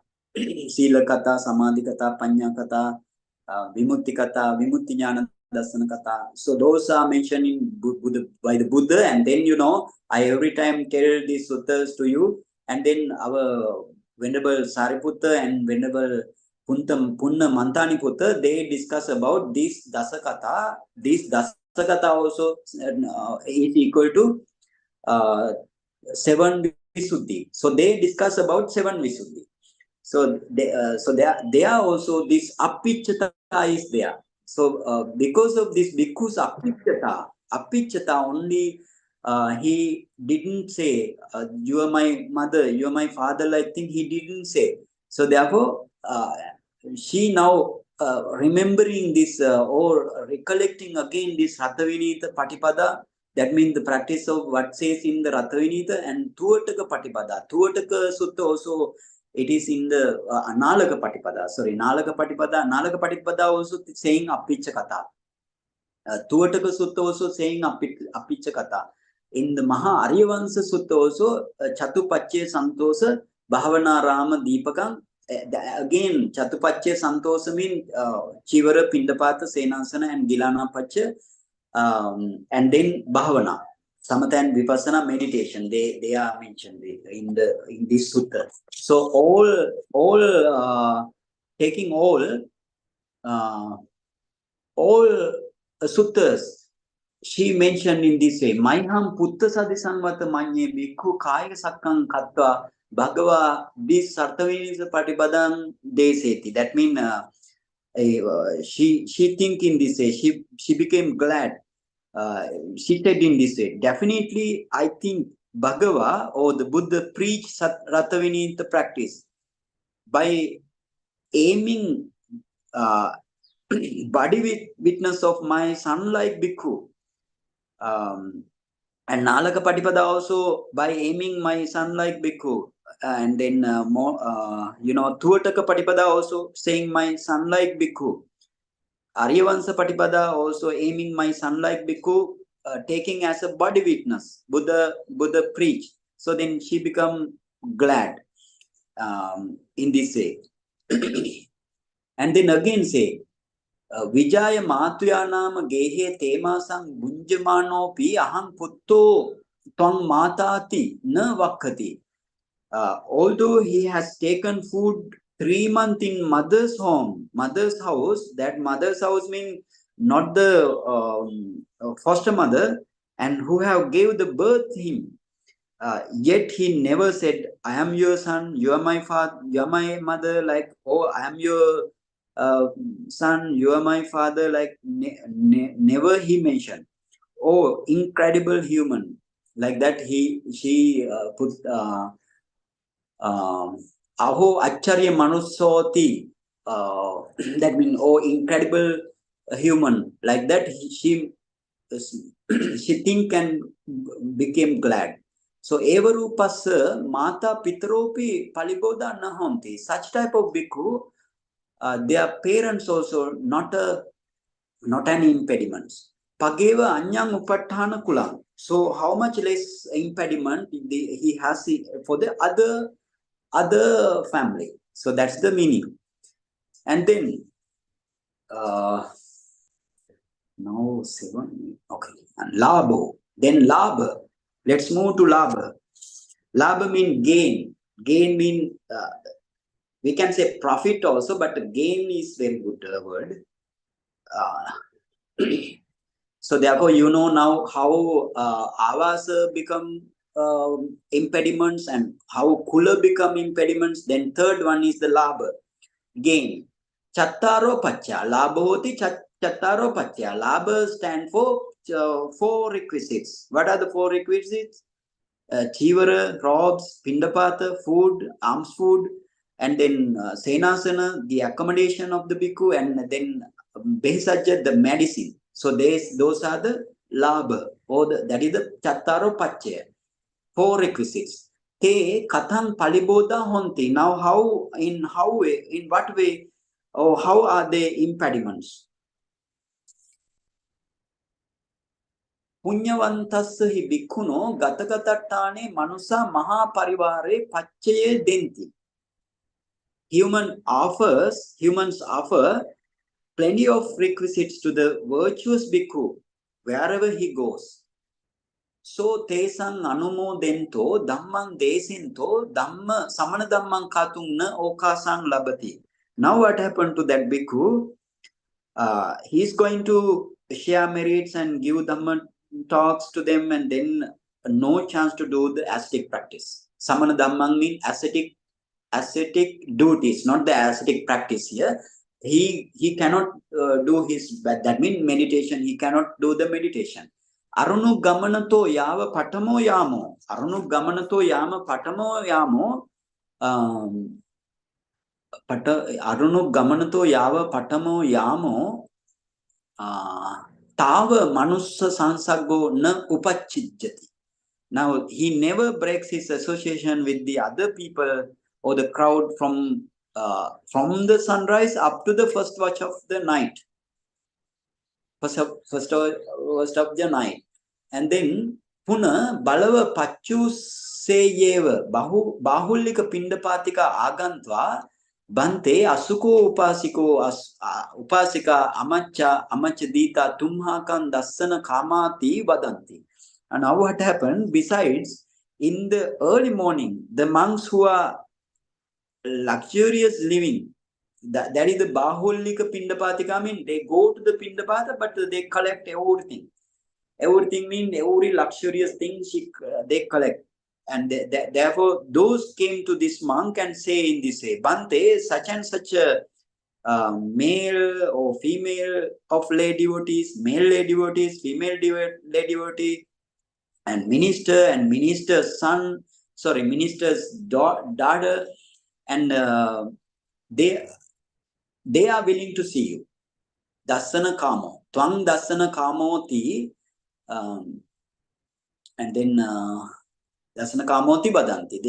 sila kata, samadhi kata, panya kata, vimutti kata, vimutti jnana dasana kata. So those are mentioned by the Buddha, and then I every time tell these suttas to you, and then our Venerable Sariputta and Venerable Punna Mantani Putta, they discuss about this dasakata. This dasakata also is equal to 7 Visuddhi. So they discuss about 7 Visuddhi. So they are also this apichata is there. So because of this bhikkhu's apichata only, he didn't say you are my mother, you are my father, like thing he didn't say. So therefore she now remembering this or recollecting again this Rathavinita Patipada. That means the practice of what says in the Rathavinita, and Tuvataka Patipada. Tuvataka Sutta also, it is in the Analaka Patipada. Sorry, Nalaka Patipada also saying Apichakata. Tuvataka Sutta also saying Apichakata. In the Maha Aryavansa Sutta also, Chatupache Santosa Bhavana Rama Deepakam. Again, Chatupache Santosa means Chivara, Pindapata, Senasana, and Gilana Pacha. And then Bhavana, Samatha and Vipassana meditation, they are mentioned in this sutta. So taking all suttas, she mentioned in this way, Maiham Putta Sadisanvata Manye Bhikkhu Kaya Sakkang Katva Bhagava this Sarthavinis Patipadang Deseti. That means she think in this way, she became glad. She said in this way, definitely I think Bhagava or the Buddha preached Rathavinita practice by aiming body witness of my son-like bhikkhu. And Nalaka Patipada also by aiming my son-like bhikkhu. And then Tuataka Patipada also saying my son-like bhikkhu. Aryavansa Patipada also aiming my son-like bhikkhu, taking as a body witness. Buddha preached. So then she become glad in this way. And then again say, Vijaya Mathuyanama Gehe Temasang Bunjamanopi Aham Putto Twang Matati Na Vakkati. Although he has taken food 3 months in mother's house, that mother's house means not the foster mother, and who have gave the birth him. Yet he never said, I am your son, you are my father, you are my mother, like, oh, I am your son, you are my father, like, never he mentioned. Oh, incredible human. Like that, she put, Aho Acharya Manusoti, that means, oh, incredible human. Like that, she think and became glad. So Evarupasa Mata Pitropi Palibodha Nahonti. Such type of bhikkhu, their parents also not an impediment. Pageva Anyang Upattana Kulang. So how much less impediment he has for the other family. So that's the meaning. And then now 7. Okay. And Labho. Then Labha. Let's move to Labha. Labha means gain. Gain means, we can say profit also, but gain is very good word. So therefore, you know now how avasa become impediments and how kula become impediments. Then third one is the labha, gain. Chattaro pacha. Labha hoti chattaro pacha. Labha stand for 4 requisites. What are the 4 requisites? Chivara, robes, pindapata, food, alms food, and then senasana, the accommodation of the bhikkhu, and then behsajja, the medicine. So those are the labha, or that is the chattaro pachya, 4 requisites. Te katham palibodha honti. Now in what way, or how are they impediments? Punyavantasya hi bhikkhuno gatagatattane manusa mahaparivare pacchaye denti. Humans offer plenty of requisites to the virtuous bhikkhu wherever he goes. So tesang anumo dento dhammang desinto dhamma samana dhammang katungna okasang labati. Now what happened to that bhikkhu? He is going to share merits and give dhamma talks to them, and then no chance to do the ascetic practice. Samana dhammang means ascetic duties, not the ascetic practice here. He cannot do his, that means meditation, he cannot do the meditation. Arunu gamanato yava patamo yamo. Arunu gamanato yama patamo yamo. Arunu gamanato yava patamo yamo. Tava manussa sansaggo na upachijjati. Now he never breaks his association with the other people or the crowd from the sunrise up to the first watch of the night. First of the night. And then Puna Balava Pachu Seyeva Bahullika Pindapatika Agantva Bhante Asuko Upasika Amachadita Tumhakan Dasana Kamati Vadanti. And now what happened? Besides, in the early morning, the monks who are luxurious living, that is the Bahullika Pindapatika, I mean, they go to the Pindapata, but they collect everything. Everything means every luxurious thing they collect. And therefore, those came to this monk and say in this way, Bhante, such and such a male or female of lay devotees, male lay devotees, female lay devotee, and minister's son, minister's daughter, and they are willing to see you. Dassana kamo, twang dassana kamoti, and then dassana kamoti badanti.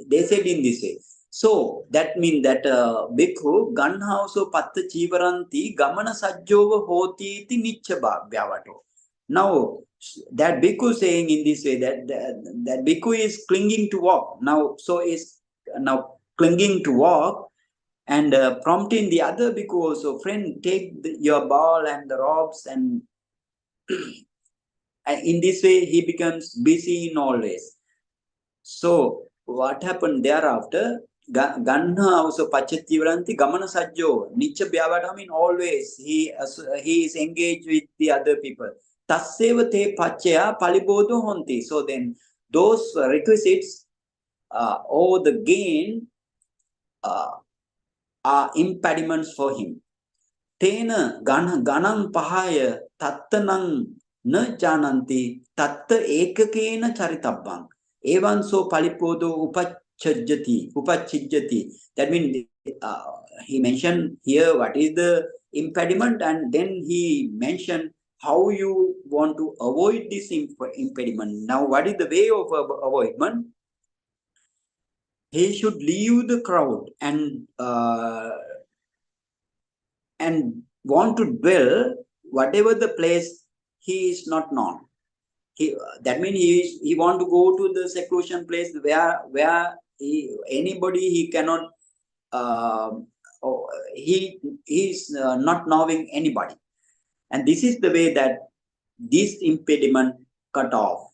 They said in this way. So that means that bhikkhu ganhauso patta chivaranti gamana sajjova hoti ti nichcha bhyavato. Now that bhikkhu saying in this way that bhikkhu is clinging to walk. Now clinging to walk and prompting the other bhikkhu also, friend, take your ball and the robes, and in this way he becomes busy in all ways. So what happened thereafter? Ganha also pachativaranti gamana sajjo nichya bhyavata, I mean always he is engaged with the other people. Tasseva te pachya palibodha honti. So then those requisites or the gain are impediments for him. Tena ganam pahaya tattanang na jananti tatta ekakena charitabang. Evanso palipodo upachijjati. That means he mentioned here what is the impediment, and then he mentioned how you want to avoid this impediment. Now, what is the way of avoidment? He should leave the crowd and want to dwell whatever the place he is not known. That means he want to go to the seclusion place where anybody he cannot he is not knowing anybody, and this is the way that this impediment cut off.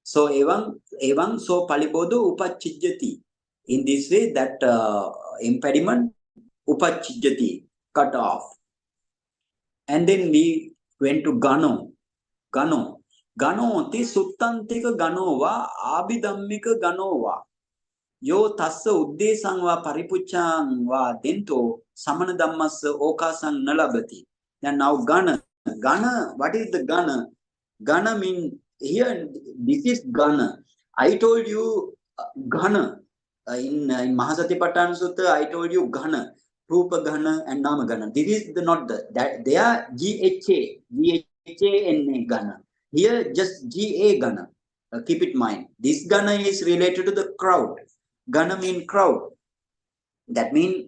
So evam so palibodha upachijjati. In this way that impediment upachijjati, cut off. And then we went to Gano ti suttantika ganova abhidhammika ganova yo tassa uddesang va paripuccang va dento samana dhammassa okasang nalabati. And now Gana, what is the Gana? Gana means here, this is Gana. I told you Gana. In Mahasatipatthana Sutta, I told you Gana, Rupa Gana and Nama Gana. This is not that they are G-H-A-N-A Gana. Here just G-A Gana. Keep it in mind. This Gana is related to the crowd. Gana means crowd. That means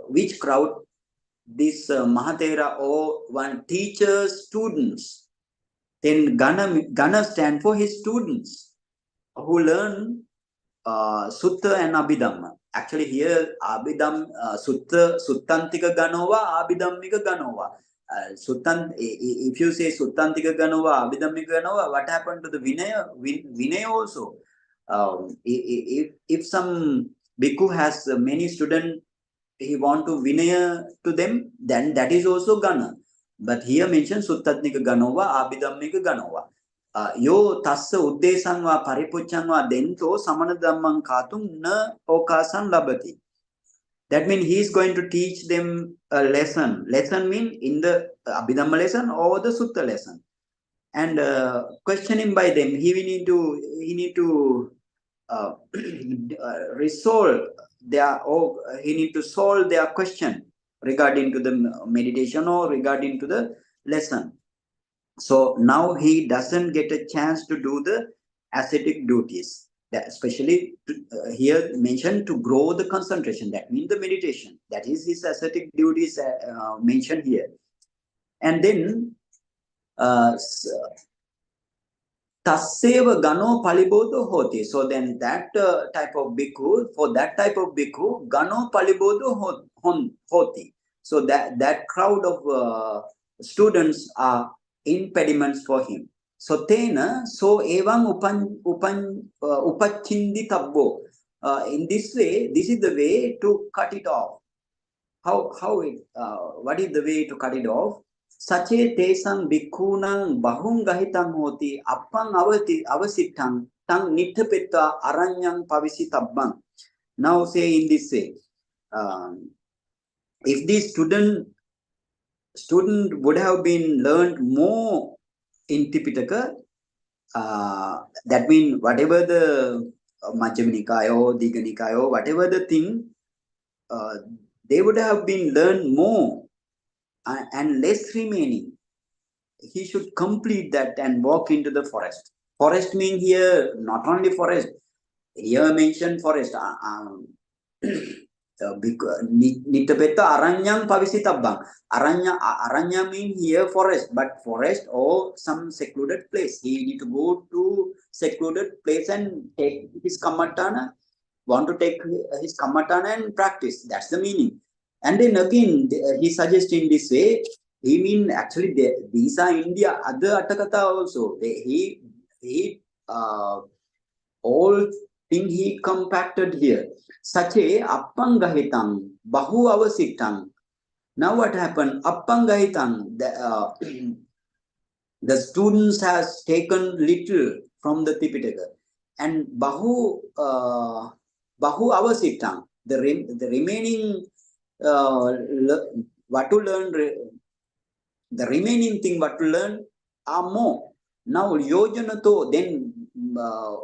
which crowd? This Mahatera or one teacher's students. Then Gana stand for his students who learn Sutta and Abhidhamma. Actually, here Abhidhamma Suttantika Ganova, Abhidhammika Ganova. If you say Suttantika Ganova, Abhidhammika Ganova, what happened to the Vinaya? Vinaya also. If some bhikkhu has many students, he want to Vinaya to them, then that is also Gana. But here mentioned Suttatnika Ganova, Abhidhammika Ganova. Yo tassa uddesang va paripuccang va dento samana dhammang katung na okasan labati. That means he is going to teach them a lesson. Lesson means in the Abhidhamma lesson or the Sutta lesson. And questioning by them, he need to resolve he need to solve their question regarding to the meditation or regarding to the lesson. So now he doesn't get a chance to do the ascetic duties, especially here mentioned to grow the concentration. That means the meditation. That is his ascetic duties mentioned here. And then Tasseva Gano Palibodha Hoti. So then that type of bhikkhu, for that type of bhikkhu, Gano Palibodha Hoti. So that crowd of students are impediments for him. So tena, so evam upachindi tabbo. In this way, this is the way to cut it off. What is the way to cut it off? Sache tesang bhikkhunang bahung gahitam hoti appang avasittang tang nittapetta aranyang pavisitabban. Now say in this way, if the student would have been learned more in Tipitaka, that means whatever the Majjhima Nikaya or Digha Nikaya or whatever the thing, they would have been learned more and less remaining. He should complete that and walk into the forest. Forest means here not only forest. Here mentioned forest. Nittapetta aranyam pavisitabang. Aranya means here forest, but forest or some secluded place. He need to go to secluded place and take his kammatthana. Want to take his kammatthana and practice. That's the meaning. And then again, he suggests in this way. He mean actually these are India other Attakatha also. He all thing he compacted here. Sache appangahitam bahu avasittam. Now what happened? Appangahitam. The students has taken little from the Tipitaka, and bahu avasittam. The remaining what to learn. The remaining thing what to learn are more. Now yojanato, then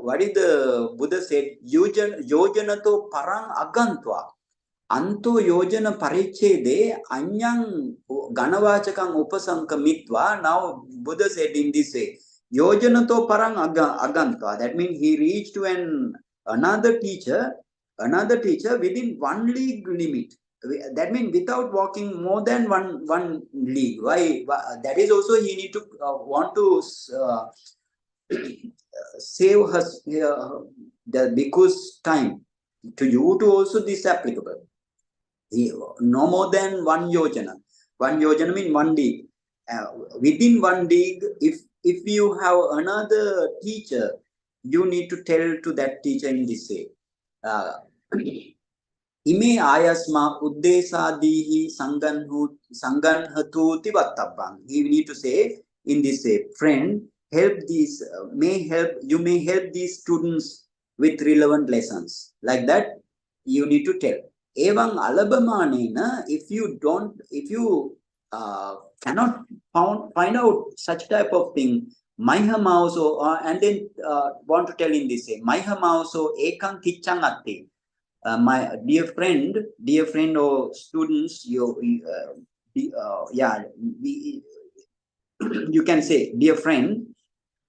what is the Buddha said? Yojanato parang agantva. Anto yojana parichede anyang ganavachakang upasankamitva. Now Buddha said in this way, yojanato parang agantva. That means he reached to another teacher within 1 league limit. That means without walking more than one league. Why? That is also he need to want to save us the bhikkhu's time. To you to also this applicable. No more than 1 yojana. 1 yojana means 1 league. Within 1 league, if you have another teacher, you need to tell to that teacher in this way. Ime ayasma uddesadihi sanganhatuti vattabang. You need to say in this way, friend, you may help these students with relevant lessons. Like that, you need to tell. Evang alabamanena, if you cannot find out such type of thing, Maihamaoso, and then want to tell in this way, Maihamaoso ekang kichang atti. My dear friend or students, you can say, dear friend,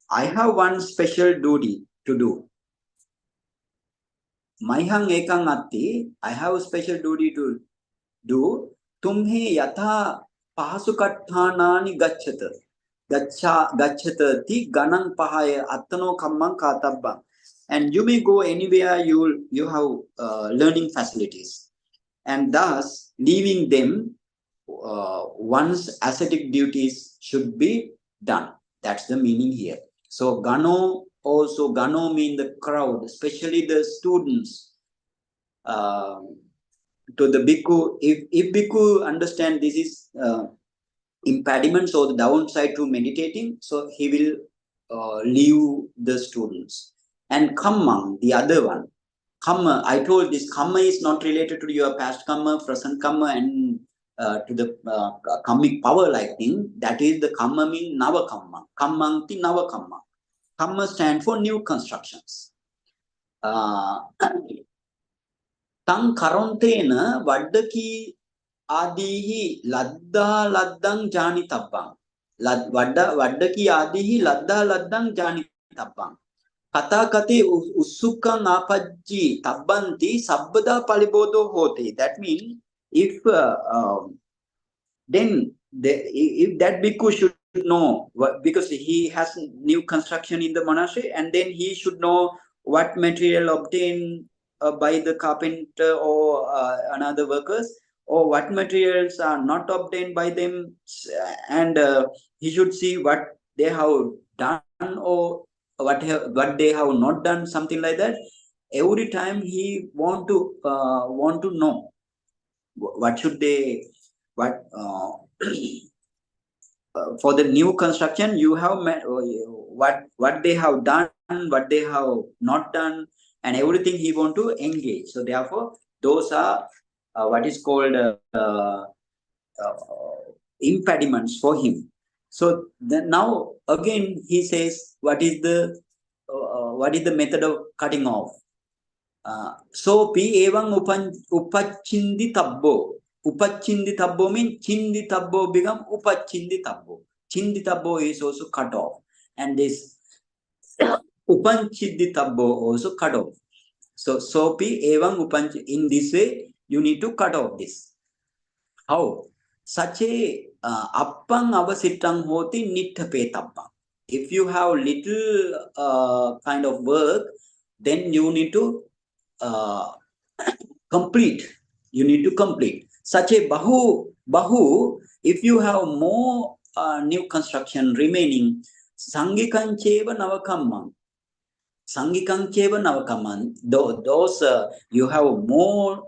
I have one special duty to do. Maihang ekang atti, I have a special duty to do. Tumhe yatha pahasukatthānāni gacchati ganang pahaya attano kammang katabbang. And you may go anywhere you have learning facilities. And thus, leaving them, one's ascetic duties should be done. That's the meaning here. So, Gano means the crowd, especially the students. To the bhikkhu, if bhikkhu understand this is impediments or the downside to meditating, so he will leave the students. And kamma, the other one. Kamma, I told this, kamma is not related to your past kamma, present kamma, and to the kammic power like thing. That is the kamma mean nava kamma. Kammanti nava kamma. Kamma stand for new constructions. Tang karontena vaddaki adihi laddang jani tabbang. Vaddaki adihi laddang jani tabbang. Kata kate usukang apajji tabbanti sabbada palibodo hote. That means if that bhikkhu should know, because he has new construction in the monastery, and then he should know what material obtained by the carpenter or another workers, or what materials are not obtained by them, and he should see what they have done or what they have not done, something like that. Every time he want to know what should they for the new construction, you have what they have done, what they have not done, and everything he want to engage. So therefore, those are what is called impediments for him. So then now again he says, what is the method of cutting off? So pi evam upachindi tabbo. Upachindi tabbo means chindi tabbo become upachindi tabbo. Chindi tabbo is also cut off, and this upanchindi tabbo also cut off. So pi evam upanch. In this way, you need to cut off this. How? Such a appang avasittang hoti nitthape tappang. If you have little kind of work, then you need to complete. You need to complete. Such a bahu, if you have more new construction remaining, sangikancheva navakamman. Sangikancheva navakamman. Those you have more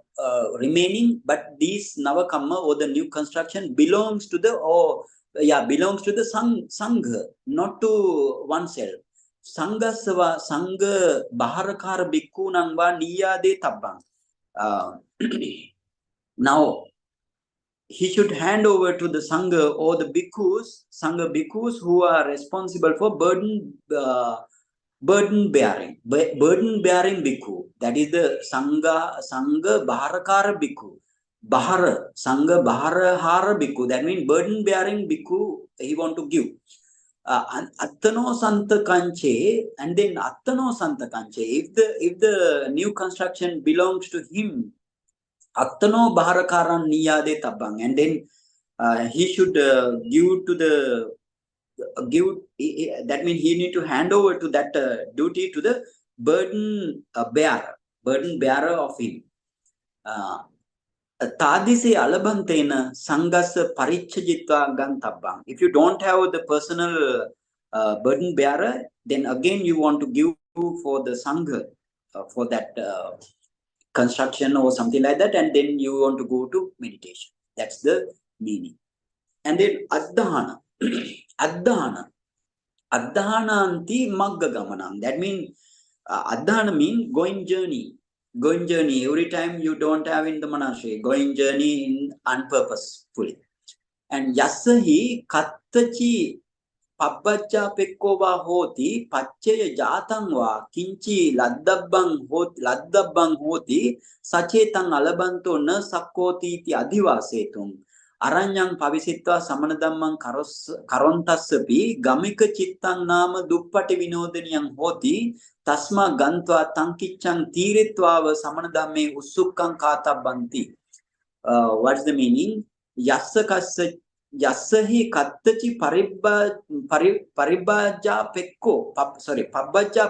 remaining, but these navakamma or the new construction belongs to the sangha, not to oneself. Sangasava sangha baharakara bhikkhu va niyade tabbang. Now he should hand over to the sangha or the bhikkhus who are responsible for burden bearing bhikkhu. That is the sangha baharakara bhikkhu. Sangha baharahara bhikkhu. That means burden bearing bhikkhu he want to give. Attano santa kanche, and then attano santa kanche. If the new construction belongs to him, attano baharakaran niyade tabang, and then he should give to the that means he need to hand over to that duty to the burden bearer of him. Tadise alabantena sangasa parichajitva gantabang. If you don't have the personal burden bearer, then again you want to give for the sangha for that construction or something like that, and then you want to go to meditation. That's the meaning. And then addhana. Addhana anti magga-gamanam. That means addhana means going journey. Every time you don't have in the monastery, going journey in unpurposefully. And yasahi kattachi pabbacca pekkova hoti pacchaya jatangva kinchi laddabbang hoti sacetang alabanto na sakkoti iti adhivasetum. Aranyang pavisitva samanadammang karontassapi gamika chittang nama duppati vinodaniyang hoti tasma gantva tankichang tiritwava samanadamme usukkang katabbanti. What's the meaning? Yassahi kattachi pabbajja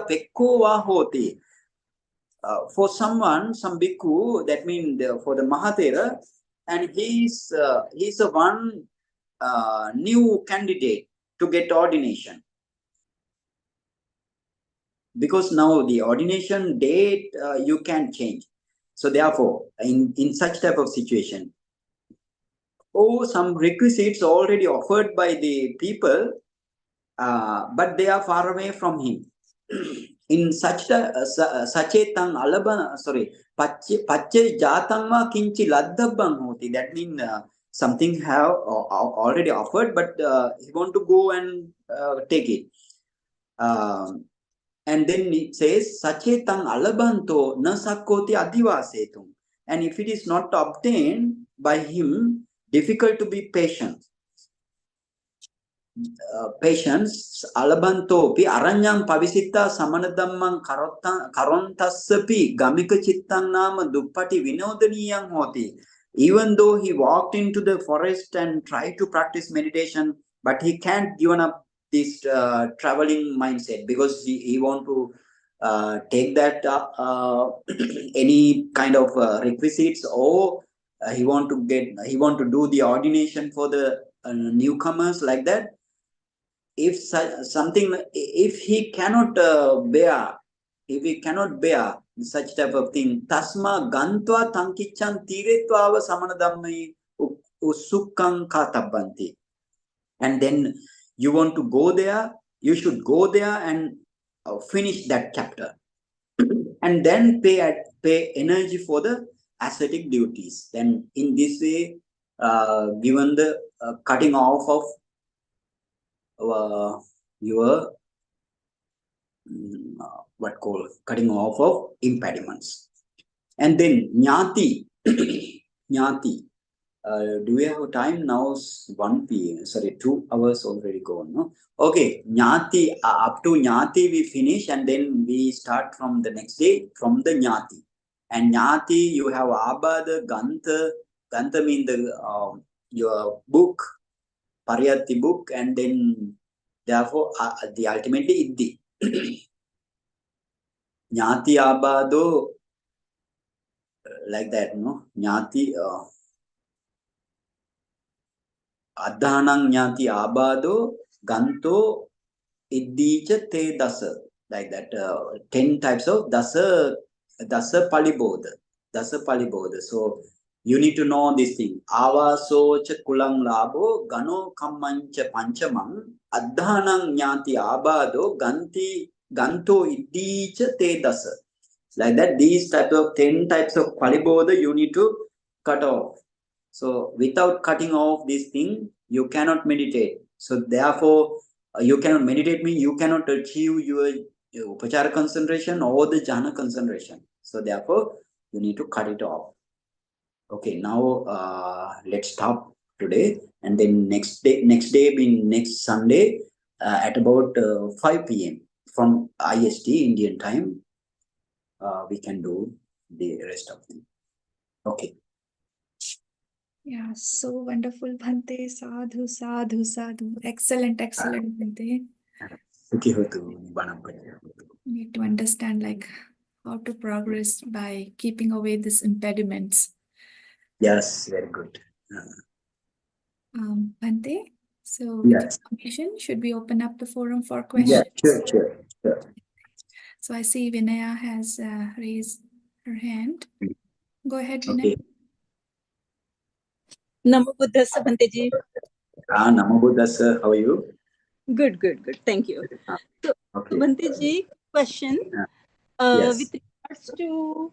pekko va hoti. For someone, some bhikkhu, that means for the Mahatera, and he's a one new candidate to get ordination, because now the ordination date you can change. So therefore, in such type of situation, some requisites already offered by the people, but they are far away from him. In sacetang alabana, pacce jatangma kinchi laddabbang hoti. That means something have already offered, but he want to go and take it. And then it says sacetang alabanto na sakkoti adhivasetum. And if it is not obtained by him, difficult to be patient. Patience alabanto pi aranyang pavisitta samanadammang karontassapi gamika chittang nama duppati vinodaniyang hoti. Even though he walked into the forest and tried to practice meditation, but he can't given up this traveling mindset, because he want to take that any kind of requisites, or he want to do the ordination for the newcomers, like that. If he cannot bear such type of thing, tasma gantva tankichang tiretvava samanadammai usukkang katabbanti. and then you want to go there, you should go there and finish that chapter. And then pay energy for the ascetic duties. Then in this way, given the cutting off of your cutting off of impediments. And then jnati, jnati. Do we have time now? 1 p.m. Sorry, 2 hours already gone. No? Okay, jnati, up to jnati we finish, and then we start from the next day from the jnati. And jnati, you have abhada, gantha. Gantha means your book, pariyatti book, and then therefore the ultimately iddhi. Jnati abhado, like that, no? Jnati. Adhanang jnati abhado ganto iddicha te dasa. Like that, 10 types of dasa Palibodha. Dasa Palibodha. So you need to know this thing. Avaso cha kulang labo gano kammancha panchamang adhanang jnati abhado ganto iddicha te dasa. Like that, these types of 10 types of Palibodha you need to cut off. So without cutting off this thing, you cannot meditate. So therefore, you cannot meditate means you cannot achieve your upachara concentration or the jhana concentration. So therefore, you need to cut it off. Okay, now let's stop today, and then next day being next Sunday at about 5 p.m. from IST Indian time, we can do the rest of them. Okay. Yeah, so wonderful, Bhante. Sadhu, sadhu, sadhu. Excellent, excellent, Bhante. We need to understand like how to progress by keeping away these impediments. Yes, very good. Bhante, so with Yes. your permission, should we open up the forum for questions? Yeah, sure. So I see Vinaya has raised her hand. Go ahead, Vinaya. Okay. Namo Buddhassa, Bhante ji. Namo Buddhassa, how are you? Good. Thank you. So, Okay. Bhante ji, question. Yes. With regards to,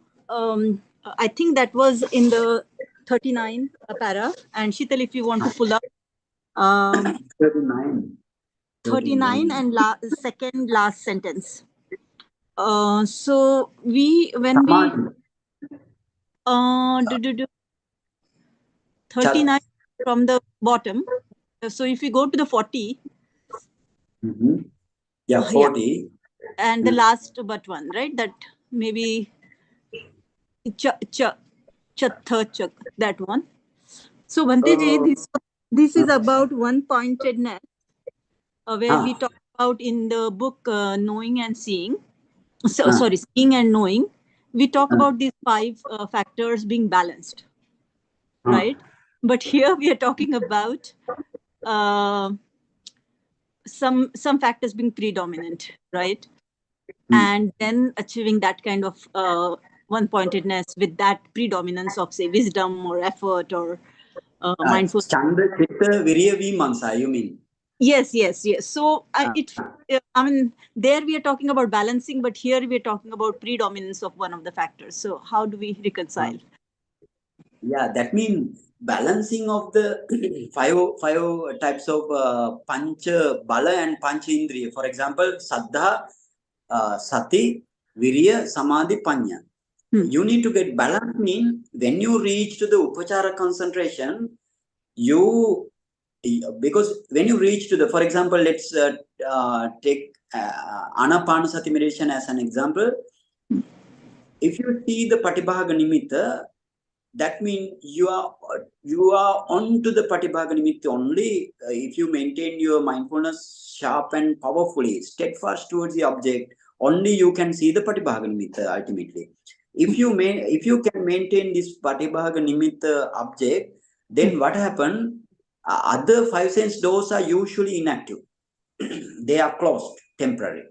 I think that was in the 39 para. And Sheetal, if you want to pull up. 39. 39 and second last sentence. So when Samadhi. we 39 from the bottom. So if we go to the 40. Yeah, 40. Yeah. And the last but one, right? That maybe that one. So Bhante ji, this is about one-pointedness, where we talk about in the book Knowing and Seeing. Sorry, Seeing and Knowing. We talk about these 5 factors being balanced, right? But here we are talking about some factors being predominant, right? And then achieving that kind of one-pointedness with that predominance of, say, wisdom or effort or mindfulness. Chanda Chitta Virya Vimansa, you mean? Yes. So I mean, there we are talking about balancing, but here we are talking about predominance of one of the factors. So how do we reconcile? Yeah, that means balancing of the five types of pancha bala and pancha indriya. For example, saddha, sati, virya, samadhi, panya. You need to get balance. Mean when you reach to the upachara concentration, because when you reach to the, for example, let's take anapanasati meditation as an example. If you see the patibhaga nimitta, that means you are onto the patibhaga nimitta only. If you maintain your mindfulness sharp and powerfully, steadfast towards the object, only you can see the patibhaga nimitta ultimately. If you can maintain this patibhaga nimitta object, then what happens? Other 5 sense doors are usually inactive. They are closed, temporary.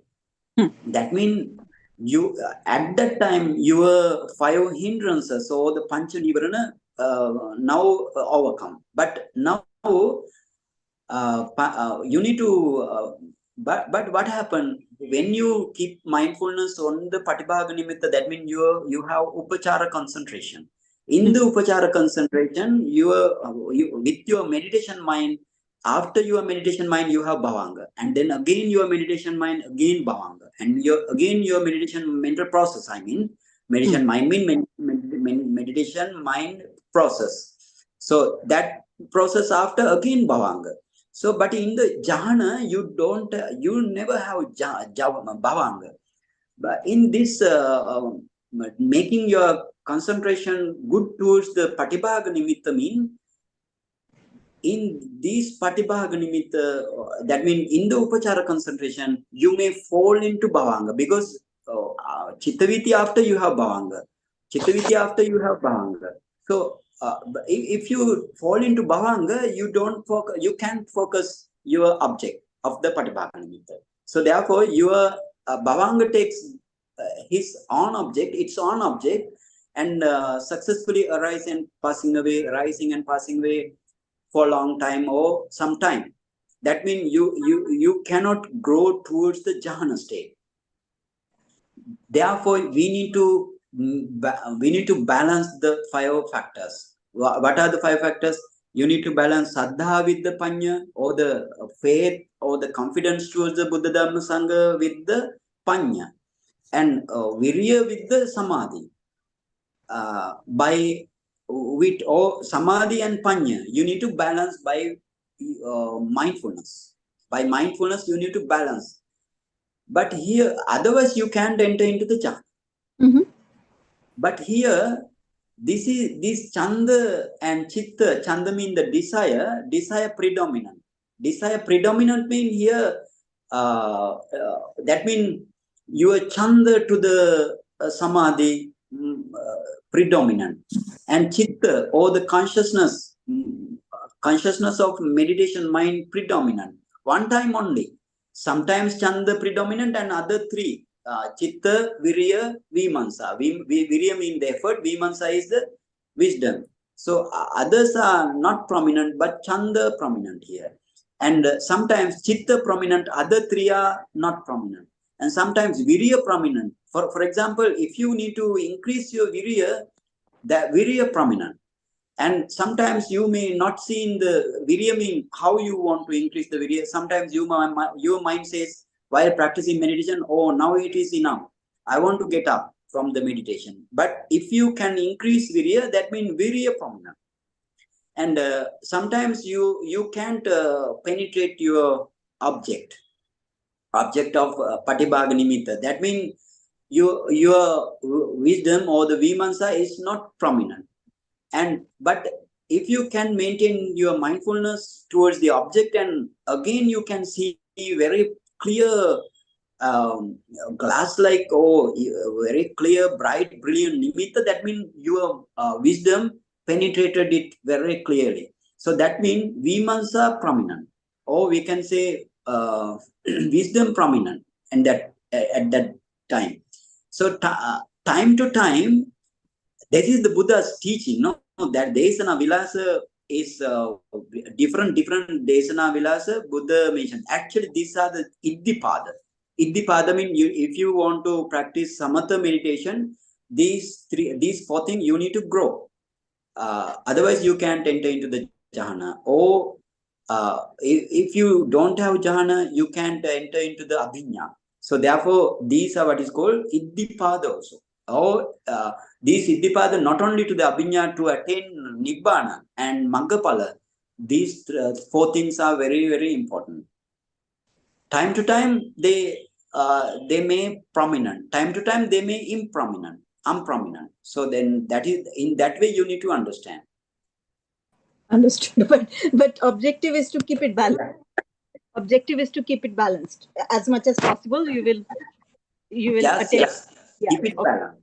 That means you at that time your 5 hindrances or the pancha nivarana now overcome. But now you need to, but what happened when you keep mindfulness on the Patibhaga Nimitta? That means you have Upachara concentration. In the Upachara concentration, you with your meditation mind, after your meditation mind, you have Bhavanga, and then again your meditation mind, again Bhavanga, and your meditation mental process. I mean, meditation mind mean meditation mind process. So that process after again Bhavanga. So, but in the jhana, you never have bhavanga. But in this making your concentration good towards the patibhaga nimitta mean, in this patibhaga nimitta, that means in the upachara concentration, you may fall into bhavanga because chittaviti after you have bhavanga. Chittaviti after you have bhavanga. So, if you fall into bhavanga, you can't focus your object of the patibhaga nimitta. So therefore, your bhavanga takes its own object, and successfully arise and passing away, rising and passing away for a long time or some time. That means you cannot grow towards the jhana state. Therefore, we need to balance the 5 factors. What are the 5 factors? You need to balance saddha with the panya, or the faith or the confidence towards the Buddha Dhamma Sangha with the panya, and virya with the samadhi. With samadhi and panya, you need to balance by mindfulness. By mindfulness, you need to balance. But here, otherwise, you can't enter into the jhana. But here, this chanda and chitta. Chanda means the desire predominant. Desire predominant means here, that means your chanda to the samadhi predominant, and chitta, or the consciousness of meditation mind predominant. One time only. Sometimes chanda predominant and other 3. Chitta, virya, vimansa. Virya means the effort, vimansa is the wisdom. So others are not prominent, but chanda prominent here. And sometimes chitta prominent, other 3 are not prominent. And sometimes virya prominent. For example, if you need to increase your virya, that virya prominent. And sometimes you may not see in the virya mean how you want to increase the virya. Sometimes your mind says, while practicing meditation, oh, now it is enough. I want to get up from the meditation. But if you can increase virya, that means virya prominent. And sometimes you can't penetrate your object of patibhaga nimitta. That means your wisdom or the vimansa is not prominent. But if you can maintain your mindfulness towards the object, and again you can see very clear glass like, very clear, bright, brilliant nimitta, that means your wisdom penetrated it very clearly. So that means vimansa prominent, or we can say wisdom prominent, and that at that time. So time to time, that is the Buddha's teaching, no? That Desana Vilasa is different Desana Vilasa Buddha mentioned. Actually, these are the Iddhipada. Iddhipada means if you want to practice Samatha meditation, these 4 things you need to grow. Otherwise, you can't enter into the jhana. Or if you don't have jhana, you can't enter into the abhinya. So therefore, these are what is called Iddhipada also. Or these Iddhipada not only to the abhinya to attain nibbana and maggapala. These 4 things are very, very important. Time to time, they may prominent. Time to time, they may unprominent. So then that is, in that way, you need to understand. Understood. But objective is to keep it balanced. Objective is to keep it balanced as much as possible. You will attain. Yes. Yeah. Keep it balanced.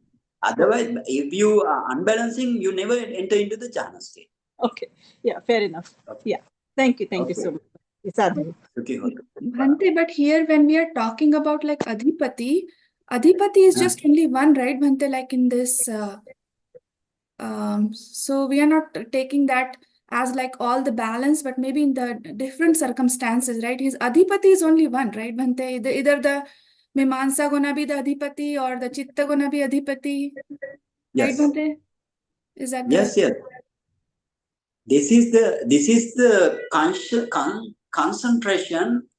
Otherwise, if you are unbalancing, you never enter into the jhana state. Okay. Yeah. Fair enough. Okay. Yeah. Thank you. Thank you so much. Sadhu. Bhante, but here when we are talking about like Adhipati is just only one, right, Bhante? Like in this, so we are not taking that as like all the balance, but maybe in the different circumstances, right? His adhipati is only one, right, Bhante? Either the Mimamsa gonna be the adhipati or the Chitta gonna be adhipati, right, Yes. Bhante? Is that the... Yes, yes. This is the concentration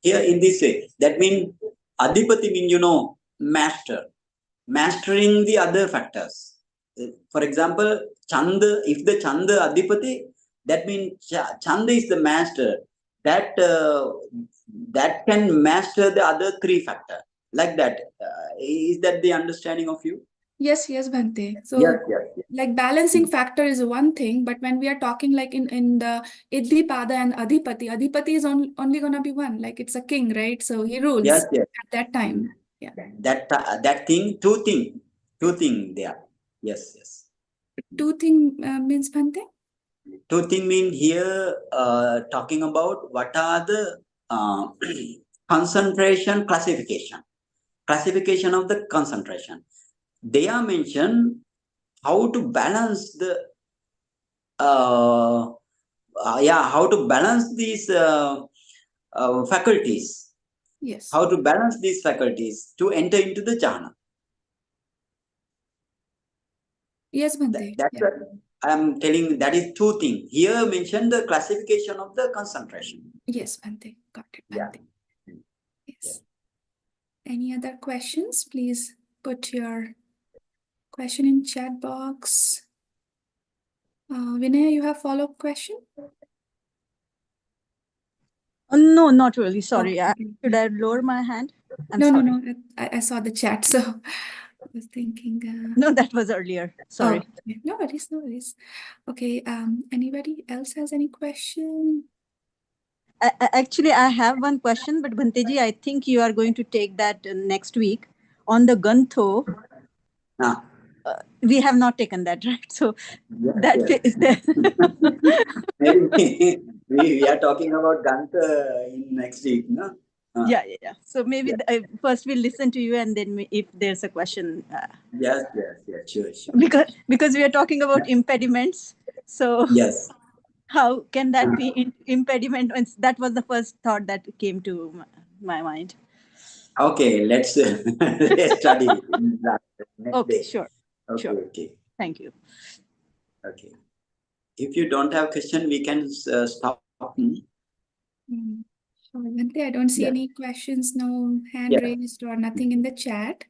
here in this way. That means adhipati means, master, mastering the other factors. For example, Chanda, if the Chanda adhipati, that means Chanda is the master that can master the other three factors. Like that. Is that the understanding of you? Yes, Bhante. So Yes, yes, yes. like balancing factor is one thing, but when we are talking like in the Iddhipada and Adhipati is only gonna be one, like it's a king, right? So he rules Yes, yes. at that time. Yeah. That thing, two thing there. Yes, yes. Two thing means, Bhante? Two thing mean here talking about what are the concentration classification of the concentration. They are mentioned how to balance the how to balance these faculties. Yes. How to balance these faculties to enter into the jhāna. Yes, Bhante. That's what I am telling. That is two things. Here mentioned the classification of the concentration. Yes, Bhante. Got it, Bhante. Yeah. Yes. Any other questions? Please put your question in chat box. Vinay, you have follow-up question? No, not really. Sorry. Okay. Should I lower my hand? I'm No, sorry. no. I saw the chat, so I was thinking. No, that was earlier. Sorry. Oh, okay. No worries. Okay. Anybody else has any question? Actually, I have one question, but Bhanteji, I think you are going to take that next week on the Gantho. We have not taken that, right? So is there. Maybe we are talking about Gantha in next week, no? Yeah. So maybe first we'll listen to you, and then if there's a question. Yes, sure. Because we are talking about impediments. So yes, how can that be impediment? That was the first thought that came to my mind. Okay, let's study next day. Sure. Okay. Thank you. Okay. If you don't have question, we can stop. Bhante, I don't see any questions, no hand raised or nothing in the chat.